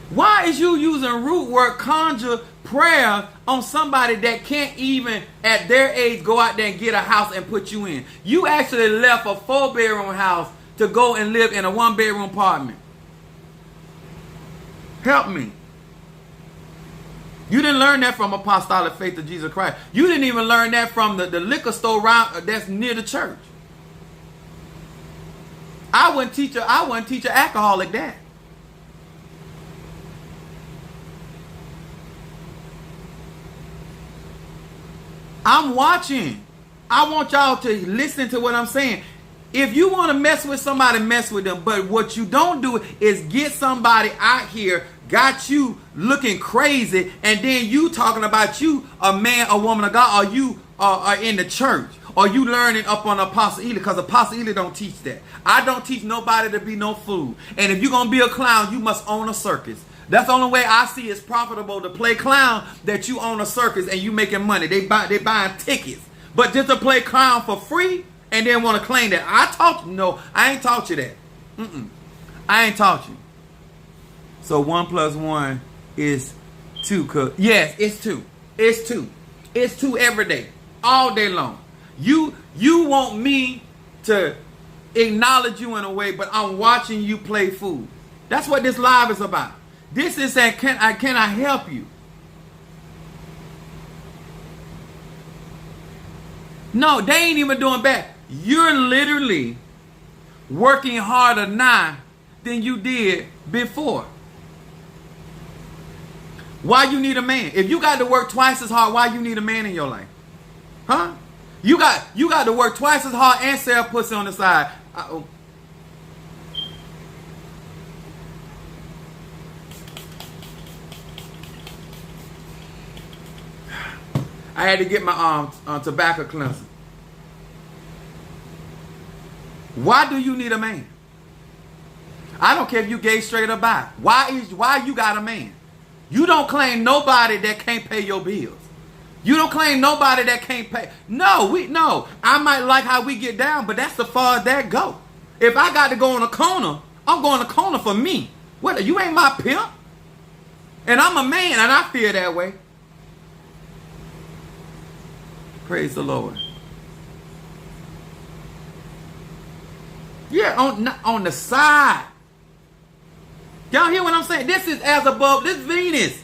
Why is you using root work, conjure, prayer on somebody that can't even at their age go out there and get a house and put you in? You actually left a 4-bedroom house to go and live in a 1-bedroom apartment. Help me. You didn't learn that from Apostolic Faith of Jesus Christ. You didn't even learn that from the liquor store that's near the church. I wouldn't teach an alcoholic that. I'm watching. I want y'all to listen to what I'm saying. If you want to mess with somebody, mess with them. But what you don't do is get somebody out here, got you looking crazy, and then you talking about you, a man, a woman of God, or you are in the church, or you learning up on Apostle Ely, because Apostle Ely don't teach that. I don't teach nobody to be no fool. And if you're going to be a clown, you must own a circus. That's the only way I see it's profitable to play clown, that you own a circus and you making money. They buying tickets. But just to play clown for free and then want to claim that I taught you. No, I ain't taught you that. I ain't taught you. So 1 + 1 is 2. Yes, it's 2. It's 2. It's 2 every day. All day long. You want me to acknowledge you in a way, but I'm watching you play fool. That's what this live is about. This is saying, can I help you? No, they ain't even doing bad. You're literally working harder now than you did before. Why you need a man? If you got to work twice as hard, why you need a man in your life? Huh? You got to work twice as hard and sell pussy on the side. I had to get my tobacco cleanser. Why do you need a man? I don't care if you gay, straight, or bi. Why you got a man? You don't claim nobody that can't pay your bills. You don't claim nobody that can't pay. No. I might like how we get down, but that's the far as that go. If I got to go on a corner, I'm going to corner for me. What? You ain't my pimp. And I'm a man, and I feel that way. Praise the Lord. Yeah, on the side. Y'all hear what I'm saying? This is as above. This Venus.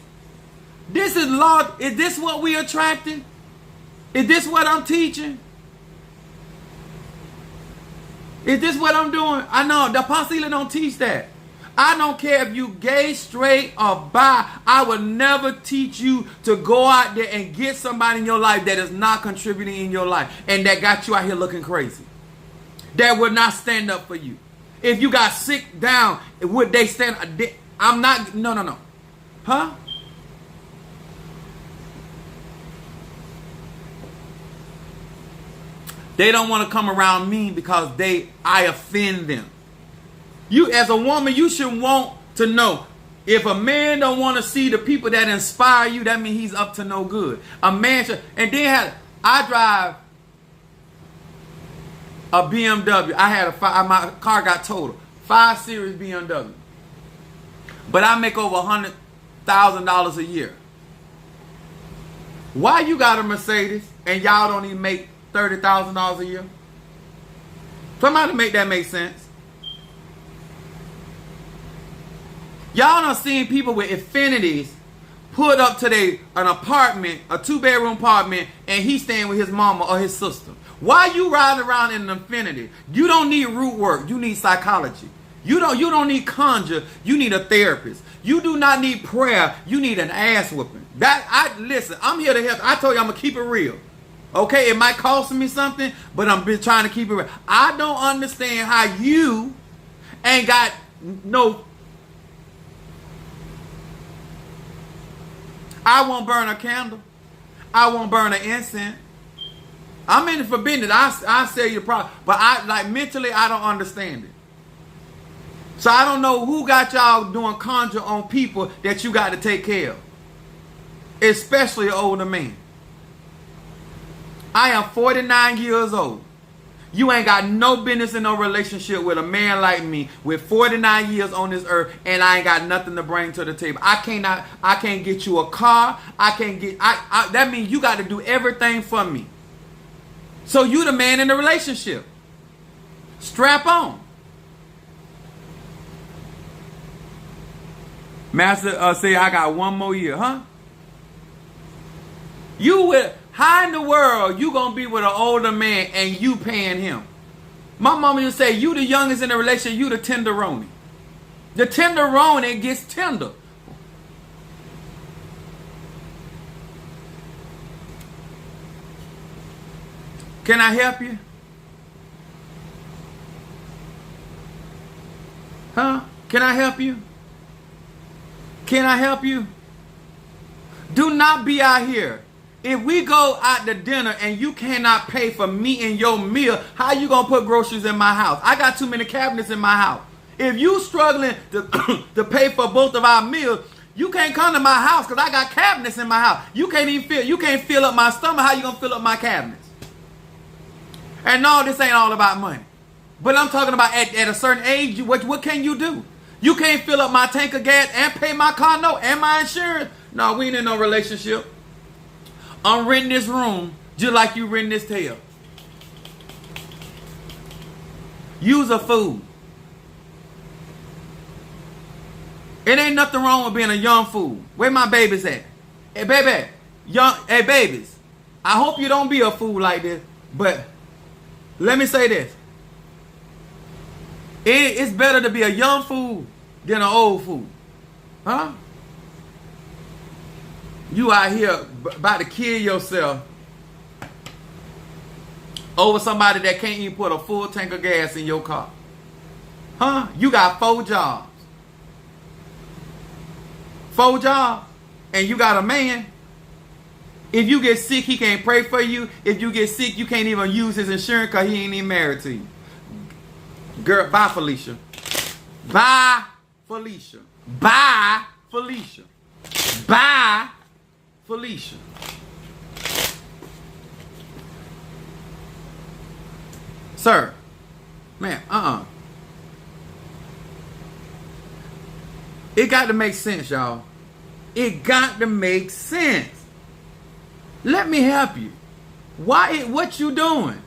This is Lord. Is this what we attracting? Is this what I'm teaching? Is this what I'm doing? I know the Apostle don't teach that. I don't care if you gay, straight, or bi. I will never teach you to go out there and get somebody in your life that is not contributing in your life and that got you out here looking crazy. That would not stand up for you. If you got sick down, would they stand? I'm not. No. Huh? They don't want to come around me because I offend them. You, as a woman, you should want to know. If a man don't want to see the people that inspire you, that means he's up to no good. A man should, and then I drive a BMW. I had my car got totaled. 5 Series BMW. But I make over $100,000 a year. Why you got a Mercedes and y'all don't even make $30,000 a year? Somebody make that make sense. Y'all done seen people with Infinities put up to an apartment, a 2-bedroom apartment, and he's staying with his mama or his sister. Why you riding around in an Infinity? You don't need root work. You need psychology. You don't need conjure. You need a therapist. You do not need prayer. You need an ass whooping. Listen, I'm here to help. I told you I'm going to keep it real. Okay, it might cost me something, but I'm been trying to keep it real. I don't understand how you ain't got no... I won't burn a candle. I won't burn an incense. I'm in it for business. I sell you the product. But mentally, I don't understand it. So I don't know who got y'all doing conjure on people that you got to take care of. Especially an older man. I am 49 years old. You ain't got no business in no relationship with a man like me with 49 years on this earth, and I ain't got nothing to bring to the table. I can't get you a car. That means you got to do everything for me. So you the man in the relationship. Strap on. Master say I got 1 more year, huh? How in the world you gonna be with an older man and you paying him? My mama used to say, you the youngest in the relationship, you the tenderoni. The tenderoni gets tender. Can I help you? Huh? Can I help you? Can I help you? Do not be out here. If we go out to dinner and you cannot pay for me and your meal, how you gonna put groceries in my house? I got too many cabinets in my house. If you struggling to pay for both of our meals, you can't come to my house because I got cabinets in my house. You can't fill up my stomach. How you gonna fill up my cabinets? And no, this ain't all about money. But I'm talking about at a certain age, what can you do? You can't fill up my tank of gas and pay my car note and my insurance. No, we ain't in no relationship. I'm renting this room just like you renting this tail. Use a fool. It ain't nothing wrong with being a young fool. Where my babies at? Hey, baby. Hey, babies. I hope you don't be a fool like this. But let me say this. It's better to be a young fool than an old fool. Huh? You out here about to kill yourself over somebody that can't even put a full tank of gas in your car. Huh? You got 4 jobs. 4 jobs. And you got a man. If you get sick, he can't pray for you. If you get sick, you can't even use his insurance because he ain't even married to you. Girl, bye, Felicia. Bye, Felicia. Bye, Felicia. Bye, Felicia. Sir, man, It got to make sense, y'all. It got to make sense. Let me help you. What you doing?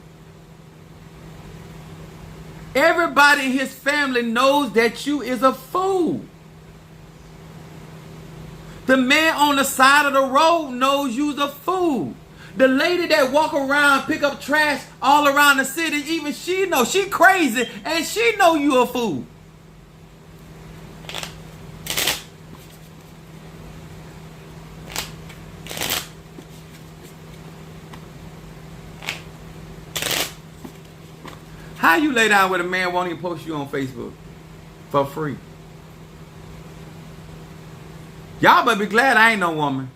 Everybody in his family knows that you is a fool. The man on the side of the road knows you's a fool. The lady that walk around, pick up trash all around the city, even she knows she crazy and she know you a fool. How you lay down with a man won't even post you on Facebook for free? Y'all better be glad I ain't no woman.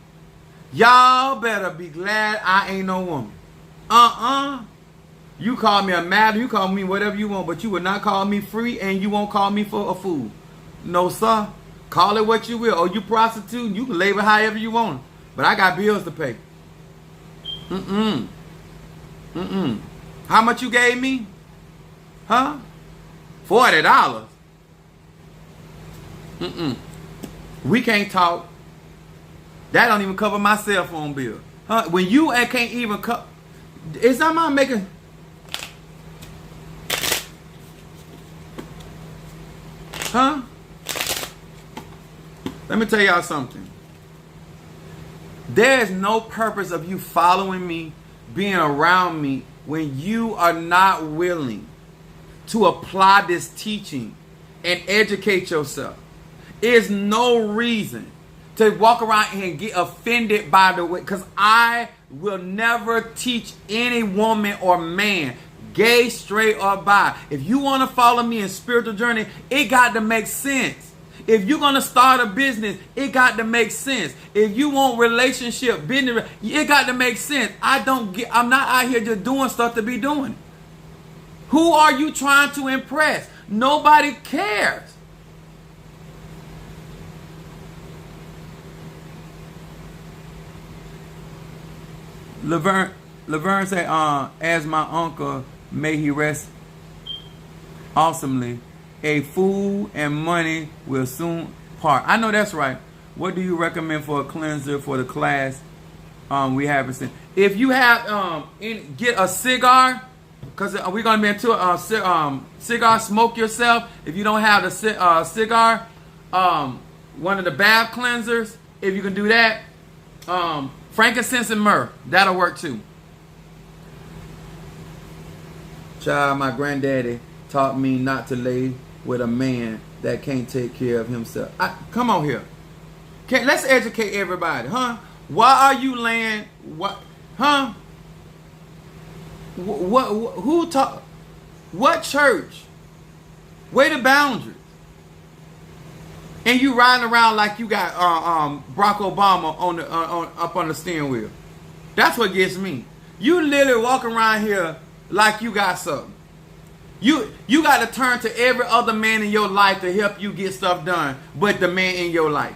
Y'all better be glad I ain't no woman. You call me a madam, you call me whatever you want, but you will not call me free and you won't call me for a fool. No, sir. Call it what you will. Or you prostitute, you can label however you want. But I got bills to pay. How much you gave me? Huh? $40. We can't talk. That don't even cover my cell phone bill. Huh? When you can't even cover, is that my making? Huh? Let me tell y'all something. There's no purpose of you following me, being around me, when you are not willing to apply this teaching and educate yourself. There's no reason to walk around and get offended by the way, because I will never teach any woman or man, gay, straight, or bi. If you want to follow me in spiritual journey, it got to make sense. If you're going to start a business, it got to make sense. If you want relationship, business, it got to make sense. I'm not out here just doing stuff to be doing it. Who are you trying to impress? Nobody cares. Laverne say, as my uncle, may he rest awesomely, a fool and money will soon part. I know that's right. What do you recommend for a cleanser for the class we have? If you have, get a cigar, because we're going to be into cigar, smoke yourself. If you don't have the cigar, one of the bath cleansers, if you can do that, frankincense and myrrh, that'll work too. Child, my granddaddy taught me not to lay with a man that can't take care of himself. Come on here. Let's educate everybody, huh? Why are you laying? What? Huh? Who taught? What church? Where the boundaries? And you riding around like you got Barack Obama on the up on the steering wheel. That's what gets me. You literally walk around here like you got something. You got to turn to every other man in your life to help you get stuff done, but the man in your life.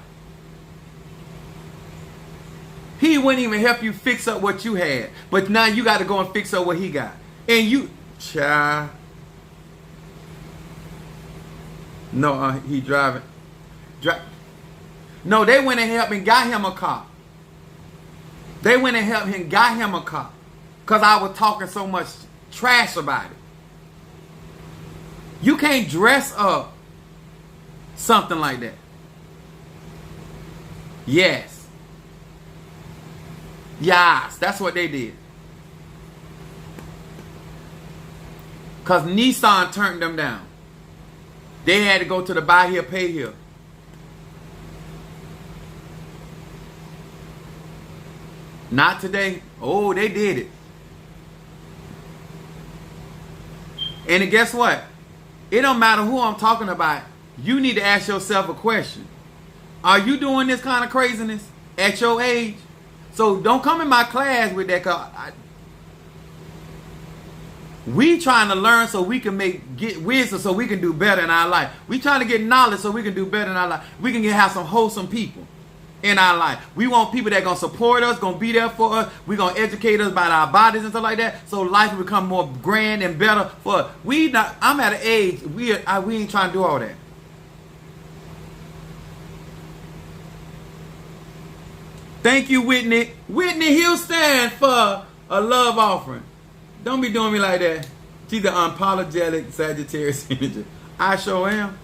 He wouldn't even help you fix up what you had, but now you got to go and fix up what he got. And you, child. No, he driving. No, they went and helped and got him a car. They went and helped him, got him a car, because I was talking so much trash about it. You can't dress up something like that. Yes. Yes, that's what they did. Because Nissan turned them down. They had to go to the buy here, pay here. Not today. Oh, they did it. And guess what? It don't matter who I'm talking about. You need to ask yourself a question. Are you doing this kind of craziness at your age? So don't come in my class with that. We trying to learn so we can get wisdom so we can do better in our life. We trying to get knowledge so we can do better in our life. We can have some wholesome people. in our life. We want people that going to support us, going to be there for us. We're going to educate us about our bodies and stuff like that. So life will become more grand and better for us. I'm at an age, we ain't trying to do all that. Thank you, Whitney. Whitney Houston for a love offering. Don't be doing me like that. She's the unapologetic Sagittarius energy. I sure am.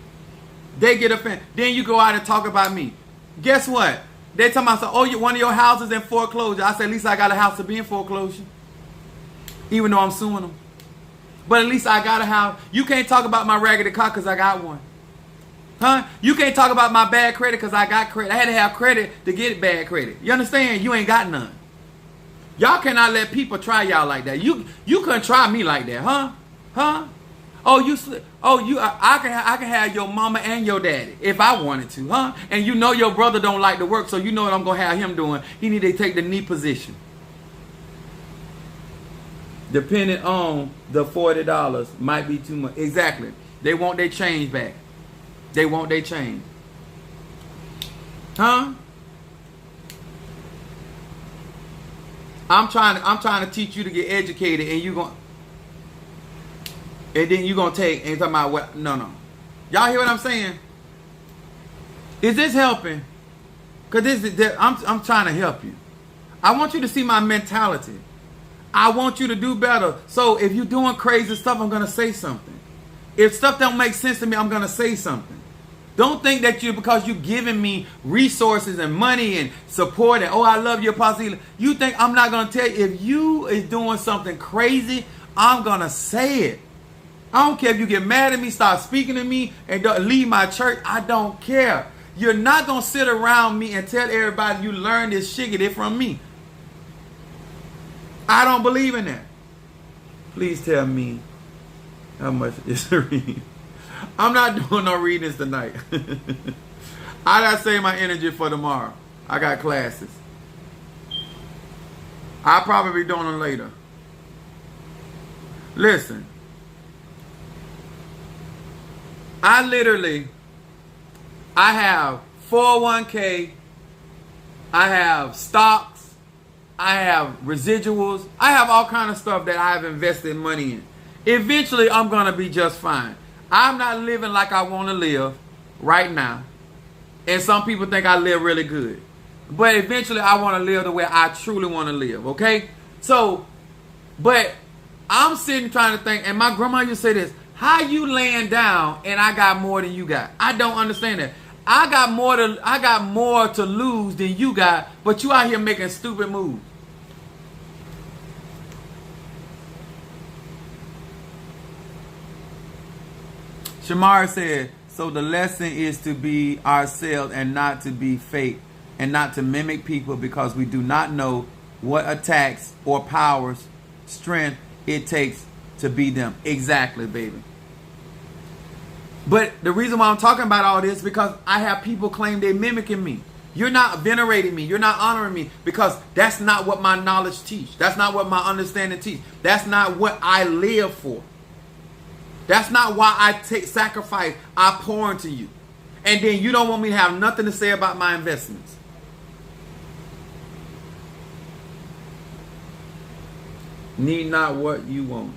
They get offended. Then you go out and talk about me. Guess what? They tell myself, oh, one of your houses in foreclosure. I said, at least I got a house to be in foreclosure. Even though I'm suing them. But at least I got a house. You can't talk about my raggedy car because I got one. Huh? You can't talk about my bad credit because I got credit. I had to have credit to get bad credit. You understand? You ain't got none. Y'all cannot let people try y'all like that. You couldn't try me like that, huh? Huh? I can have your mama and your daddy if I wanted to, huh? And you know your brother don't like to work, so you know what I'm gonna have him doing. He need to take the knee position. Depending on the $40 might be too much. Exactly. They want their change back. They want their change. Huh? I'm trying to teach you to get educated, and then you gonna take and talking about what? No. Y'all hear what I'm saying? Is this helping? Cause I'm trying to help you. I want you to see my mentality. I want you to do better. So if you're doing crazy stuff, I'm gonna say something. If stuff don't make sense to me, I'm gonna say something. Don't think that because you're giving me resources and money and support and, oh, I love your Apostle. You think I'm not going to tell you. If you is doing something crazy, I'm going to say it. I don't care if you get mad at me, start speaking to me, and don't leave my church. I don't care. You're not going to sit around me and tell everybody you learned this shiggity from me. I don't believe in that. Please tell me how much is to read. I'm not doing no readings tonight. I gotta save my energy for tomorrow. I got classes. I'll probably be doing them later. Listen. I have 401k. I have stocks. I have residuals. I have all kind of stuff that I have invested money in. Eventually, I'm going to be just fine. I'm not living like I want to live right now. And some people think I live really good. But eventually I want to live the way I truly want to live, okay? So, but I'm sitting trying to think, and my grandma used to say this, how you laying down and I got more than you got? I don't understand that. I got more to lose than you got, but you out here making stupid moves. Shamara said, so the lesson is to be ourselves and not to be fake and not to mimic people because we do not know what attacks or powers, strength it takes to be them. Exactly, baby. But the reason why I'm talking about all this is because I have people claim they're mimicking me. You're not venerating me. You're not honoring me because that's not what my knowledge teach. That's not what my understanding teach. That's not what I live for. That's not why I take sacrifice. I pour into you. And then you don't want me to have nothing to say about my investments. Need not what you want.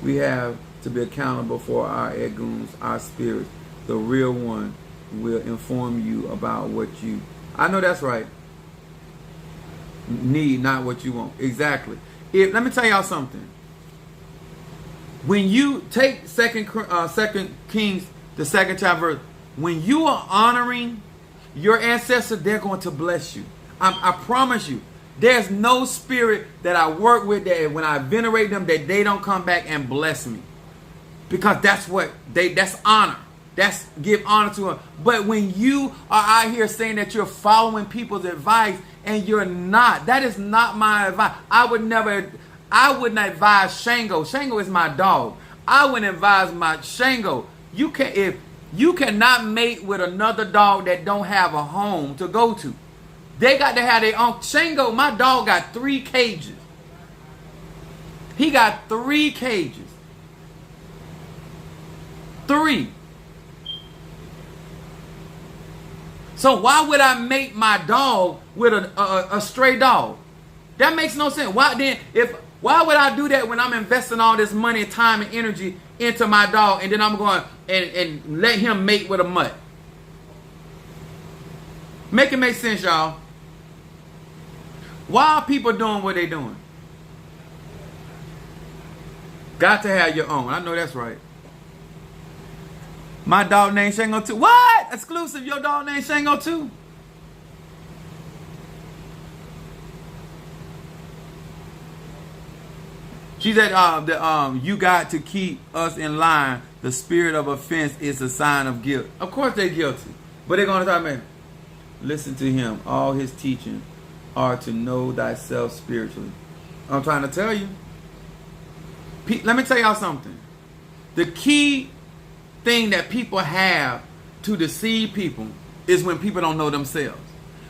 We have to be accountable for our egoons, our spirits. The real one will inform you about what you... I know that's right. Need not what you want. Exactly. Let me tell y'all something. When you take Second Kings, the second chapter, when you are honoring your ancestors, they're going to bless you. I promise you. There's no spirit that I work with that when I venerate them that they don't come back and bless me. Because that's honor. That's give honor to them. But when you are out here saying that you're following people's advice and you're not, that is not my advice. I wouldn't advise Shango. Shango is my dog. I wouldn't advise my Shango. If you cannot mate with another dog that don't have a home to go to. They got to have their own. Shango, my dog got 3 cages. He got 3 cages. 3. So why would I mate my dog with a stray dog? That makes no sense. Why would I do that when I'm investing all this money, time, and energy into my dog, and then I'm going and let him mate with a mutt? Make it make sense, y'all. Why are people doing what they're doing? Got to have your own. I know that's right. My dog named Shango 2. What? Exclusive, your dog named Shango 2? She said, you got to keep us in line. The spirit of offense is a sign of guilt. Of course they're guilty. But they're going to talk, man, listen to him. All his teaching are to know thyself spiritually. I'm trying to tell you. Let me tell y'all something. The key thing that people have to deceive people is when people don't know themselves.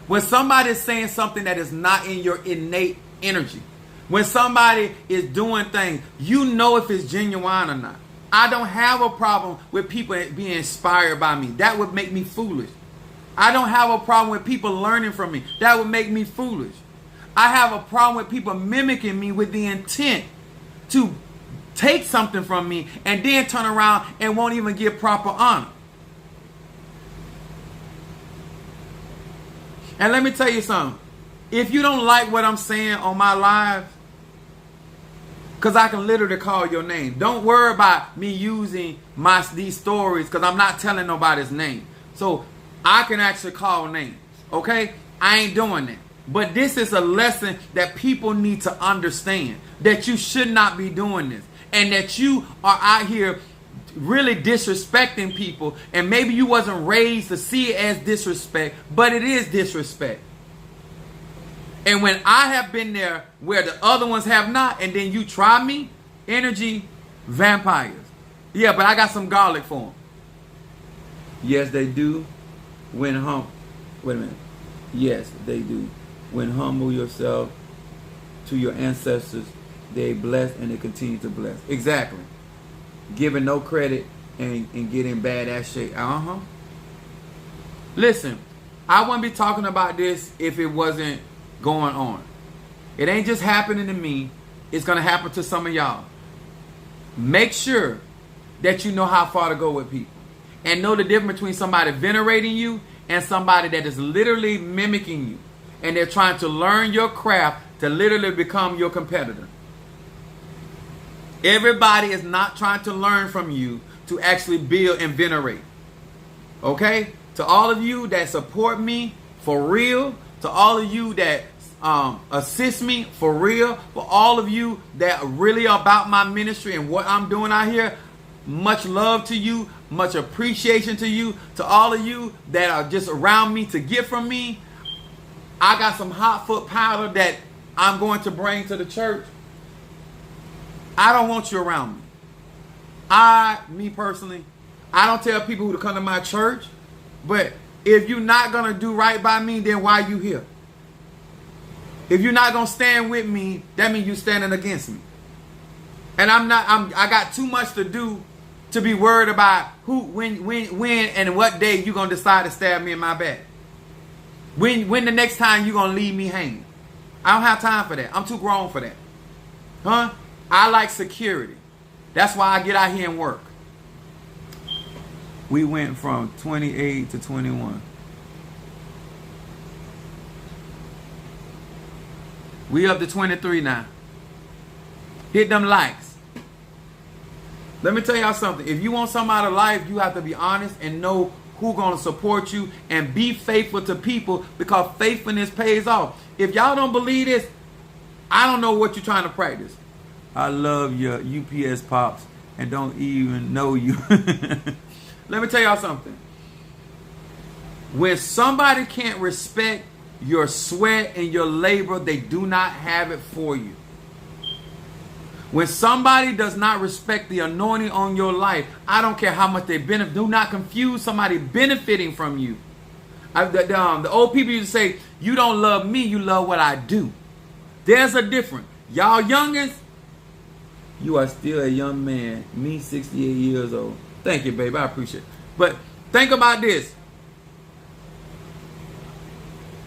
When somebody is saying something that is not in your innate energy. When somebody is doing things, you know if it's genuine or not. I don't have a problem with people being inspired by me. That would make me foolish. I don't have a problem with people learning from me. That would make me foolish. I have a problem with people mimicking me with the intent to take something from me and then turn around and won't even give proper honor. And let me tell you something. If you don't like what I'm saying on my live, because I can literally call your name. Don't worry about me using these stories because I'm not telling nobody's name. So I can actually call names. Okay? I ain't doing that. But this is a lesson that people need to understand. That you should not be doing this. And that you are out here really disrespecting people. And maybe you wasn't raised to see it as disrespect. But it is disrespect. And when I have been there where the other ones have not, and then you try me, energy, vampires. Yeah, but I got some garlic for them. Yes, they do. Wait a minute. Yes, they do. When humble yourself to your ancestors, they bless and they continue to bless. Exactly. Giving no credit and getting badass shape. Listen, I wouldn't be talking about this if it wasn't going on. It ain't just happening to me. It's going to happen to some of y'all. Make sure that you know how far to go with people. And know the difference between somebody venerating you and somebody that is literally mimicking you. And they're trying to learn your craft to literally become your competitor. Everybody is not trying to learn from you to actually build and venerate. Okay? To all of you that support me for real, to all of you that assist me for real, for all of you that are really about my ministry and what I'm doing out here, much love to you, much appreciation to you. To all of you that are just around me to get from me, I got some hot foot powder that I'm going to bring to the church. I don't want you around me. Me personally, I don't tell people who to come to my church, but if you're not going to do right by me, then why you here? If you're not going to stand with me, that means you're standing against me. And I got too much to do to be worried about when, and what day you're going to decide to stab me in my back. When the next time you're going to leave me hanging. I don't have time for that. I'm too grown for that. Huh? I like security. That's why I get out here and work. We went from 28 to 21. We up to 23 now. Hit them likes. Let me tell y'all something. If you want something out of life, you have to be honest and know who's going to support you and be faithful to people because faithfulness pays off. If y'all don't believe this, I don't know what you're trying to practice. I love your UPS pops and don't even know you. Let me tell y'all something. When somebody can't respect your sweat and your labor, they do not have it for you. When somebody does not respect the anointing on your life, I don't care how much they benefit. Do not confuse somebody benefiting from you. The old people used to say, you don't love me, you love what I do. There's a difference. Y'all youngins, you are still a young man. Me, 68 years old. Thank you, baby. I appreciate it. But think about this.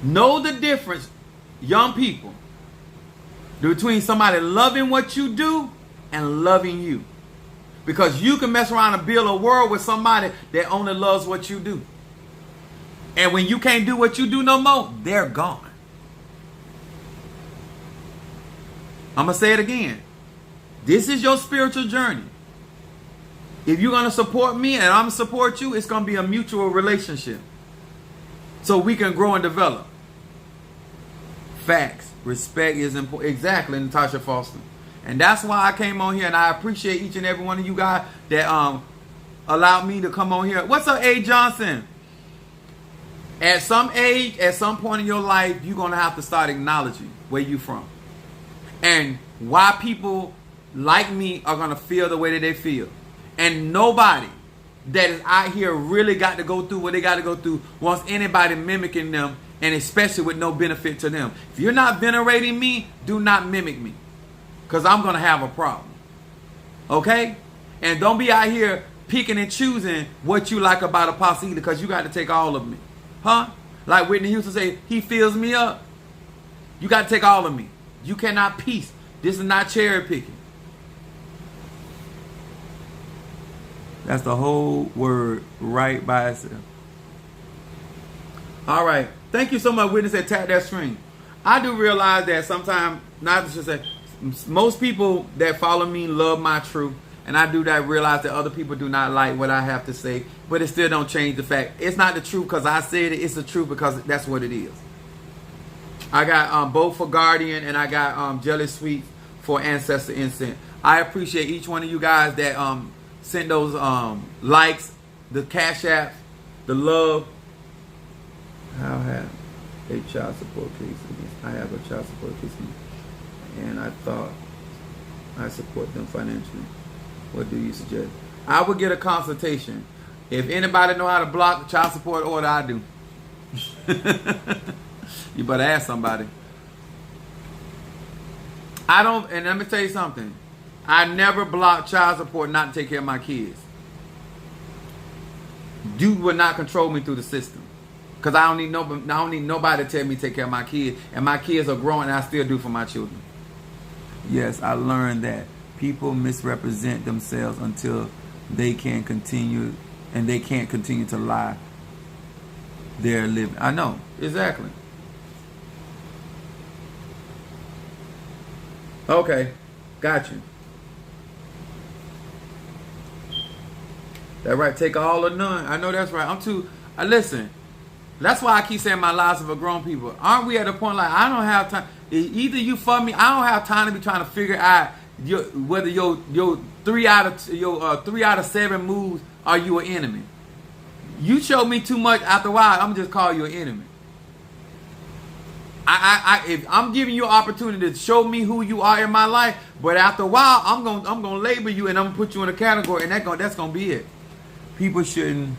Know the difference, young people, between somebody loving what you do and loving you. Because you can mess around and build a world with somebody that only loves what you do. And when you can't do what you do no more, they're gone. I'm going to say it again. This is your spiritual journey. If you're going to support me and I'm going to support you, it's going to be a mutual relationship. So we can grow and develop. Facts. Respect is important. Exactly, Natasha Foster. And that's why I came on here, and I appreciate each and every one of you guys that allowed me to come on here. What's up, A. Johnson? At some age, at some point in your life, you're going to have to start acknowledging where you from. And why people like me are going to feel the way that they feel. And nobody that is out here really got to go through what they got to go through wants anybody mimicking them, and especially with no benefit to them. If you're not venerating me, do not mimic me. Because I'm going to have a problem. Okay? And don't be out here picking and choosing what you like about Apostle either, because you got to take all of me. Huh? Like Whitney Houston say, he fills me up. You got to take all of me. You cannot piece. This is not cherry picking. That's the whole word right by itself. All right. Thank you so much, Whitney said, tap that string. I do realize that sometimes, not to say, most people that follow me love my truth. And I do that, realize that other people do not like what I have to say. But it still don't change the fact. It's not the truth because I said it. It's the truth because that's what it is. I got both for Guardian and I got Jelly Sweets for Ancestor Incense. I appreciate each one of you guys that sent those likes, the cash apps, the love. I have a child support case against. I have a child support case against, and I thought I support them financially. What do you suggest? I would get a consultation. If anybody know how to block the child support order, I do. You better ask somebody. I don't, and let me tell you something. I never block child support not to take care of my kids. Dude will not control me through the system. Because I don't need nobody to tell me to take care of my kids. And my kids are growing and I still do for my children. Yes, I learned that people misrepresent themselves until they can continue, and they can't continue to lie their living. I know, exactly. Okay, got you. That right, take all or none. I know that's right. I'm too, listen, that's why I keep saying my lives are for grown people. Aren't we at a point like, I don't have time, either you for me, I don't have time to be trying to figure out whether your 3 out of 7 moves are you an enemy. You show me too much, after a while, I'm just call you an enemy. If I'm giving you an opportunity to show me who you are in my life, but after a while, I'm gonna label you and I'm gonna put you in a category, and that's gonna be it. People shouldn't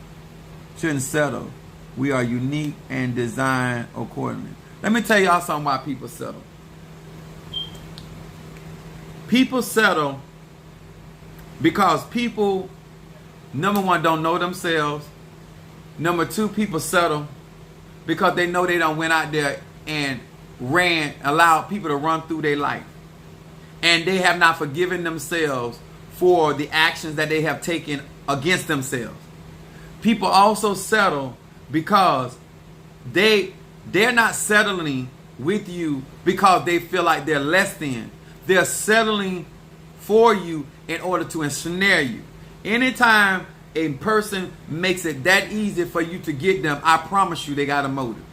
settle. We are unique and designed accordingly. Let me tell y'all something why people settle. People settle because people, number one, don't know themselves. Number two, people settle because they know they don't went out there and allowed people to run through their life. And they have not forgiven themselves for the actions that they have taken against themselves. People also settle because they're not settling with you because they feel like they're less than. They're settling for you in order to ensnare you. Anytime a person makes it that easy for you to get them, I promise you they got a motive.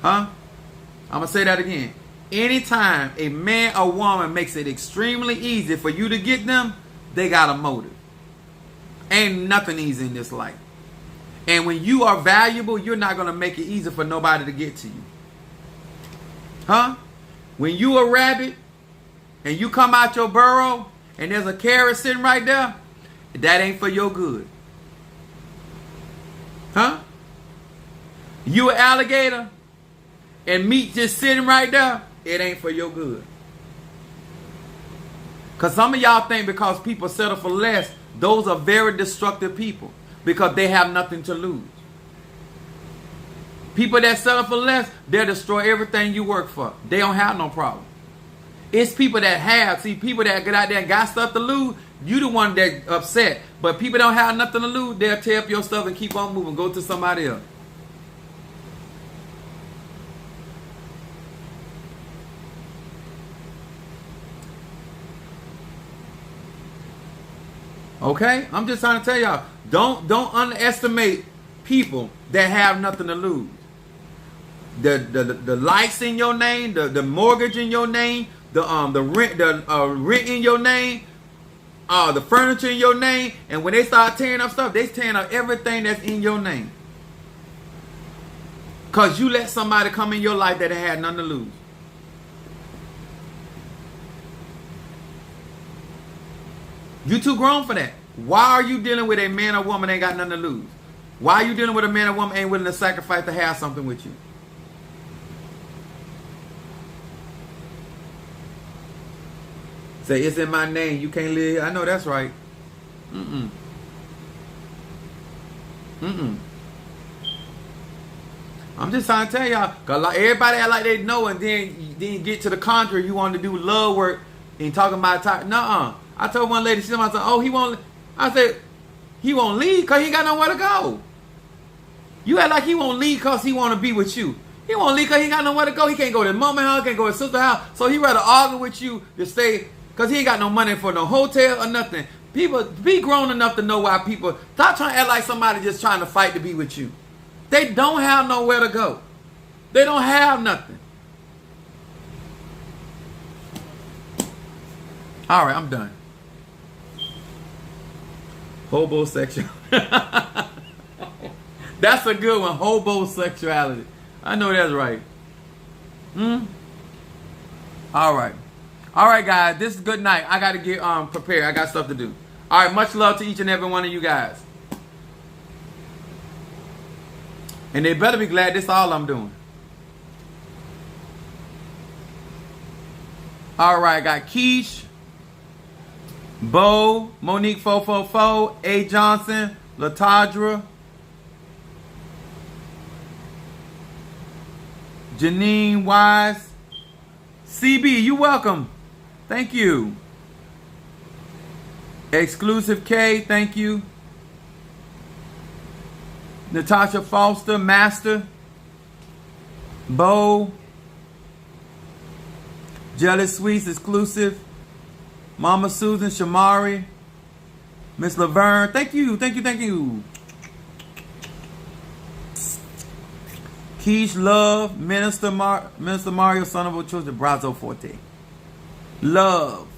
Huh? I'm going to say that again. Anytime a man or woman makes it extremely easy for you to get them, they got a motive. Ain't nothing easy in this life. And when you are valuable, you're not going to make it easy for nobody to get to you. Huh? When you a rabbit and you come out your burrow and there's a carrot sitting right there, that ain't for your good. Huh? You an alligator and meat just sitting right there, it ain't for your good. Because some of y'all think because people settle for less, those are very destructive people because they have nothing to lose. People that settle for less, they'll destroy everything you work for. They don't have no problem. It's people that have. See, people that get out there and got stuff to lose, you the one that upset. But people don't have nothing to lose, they'll tear up your stuff and keep on moving. Go to somebody else. Okay? I'm just trying to tell y'all, don't underestimate people that have nothing to lose. The lights in your name, the mortgage in your name, the rent in your name, the furniture in your name, and when they start tearing up stuff, they tearing up everything that's in your name. Cause you let somebody come in your life that had nothing to lose. You too grown for that. Why are you dealing with a man or woman that ain't got nothing to lose? Why are you dealing with a man or woman ain't willing to sacrifice to have something with you? Say, it's in my name. You can't live. I know that's right. I'm just trying to tell y'all, because like, everybody act like they know, and then you get to the contrary, you want to do love work and talking about time. Nuh-uh. I told one lady, she said, oh, he won't. I said, he won't leave because he ain't got nowhere to go. You act like he won't leave because he want to be with you. He won't leave because he ain't got nowhere to go. He can't go to his mama house, can't go to his sister's house. So he rather argue with you to stay because he ain't got no money for no hotel or nothing. People, be grown enough to know why people, stop trying to act like somebody just trying to fight to be with you. They don't have nowhere to go. They don't have nothing. All right, I'm done. Hobosexual. That's a good one. Hobosexuality. I know that's right. All right. All right, guys. This is good night. I got to get prepared. I got stuff to do. All right. Much love to each and every one of you guys. And they better be glad this is all I'm doing. All right. Got Keish, Bo, Monique 444, A. Johnson, Latadra, Janine Wise, CB, you welcome. Thank you. Exclusive K, thank you. Natasha Foster, Master, Bo, Jealous Sweets, Exclusive, Mama Susan, Shamari, Miss Laverne, thank you, thank you, thank you. Keish, Love, Minister Mario, son of a children, Brazo Forte. Love.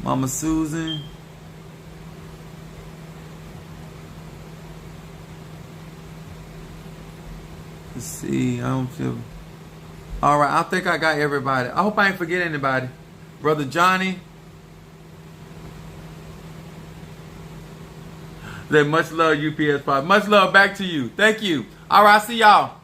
Mama Susan. Let's see, I don't feel. All right, I think I got everybody. I hope I ain't forget anybody. Brother Johnny. Much love, UPS 5. Much love back to you. Thank you. All right, see y'all.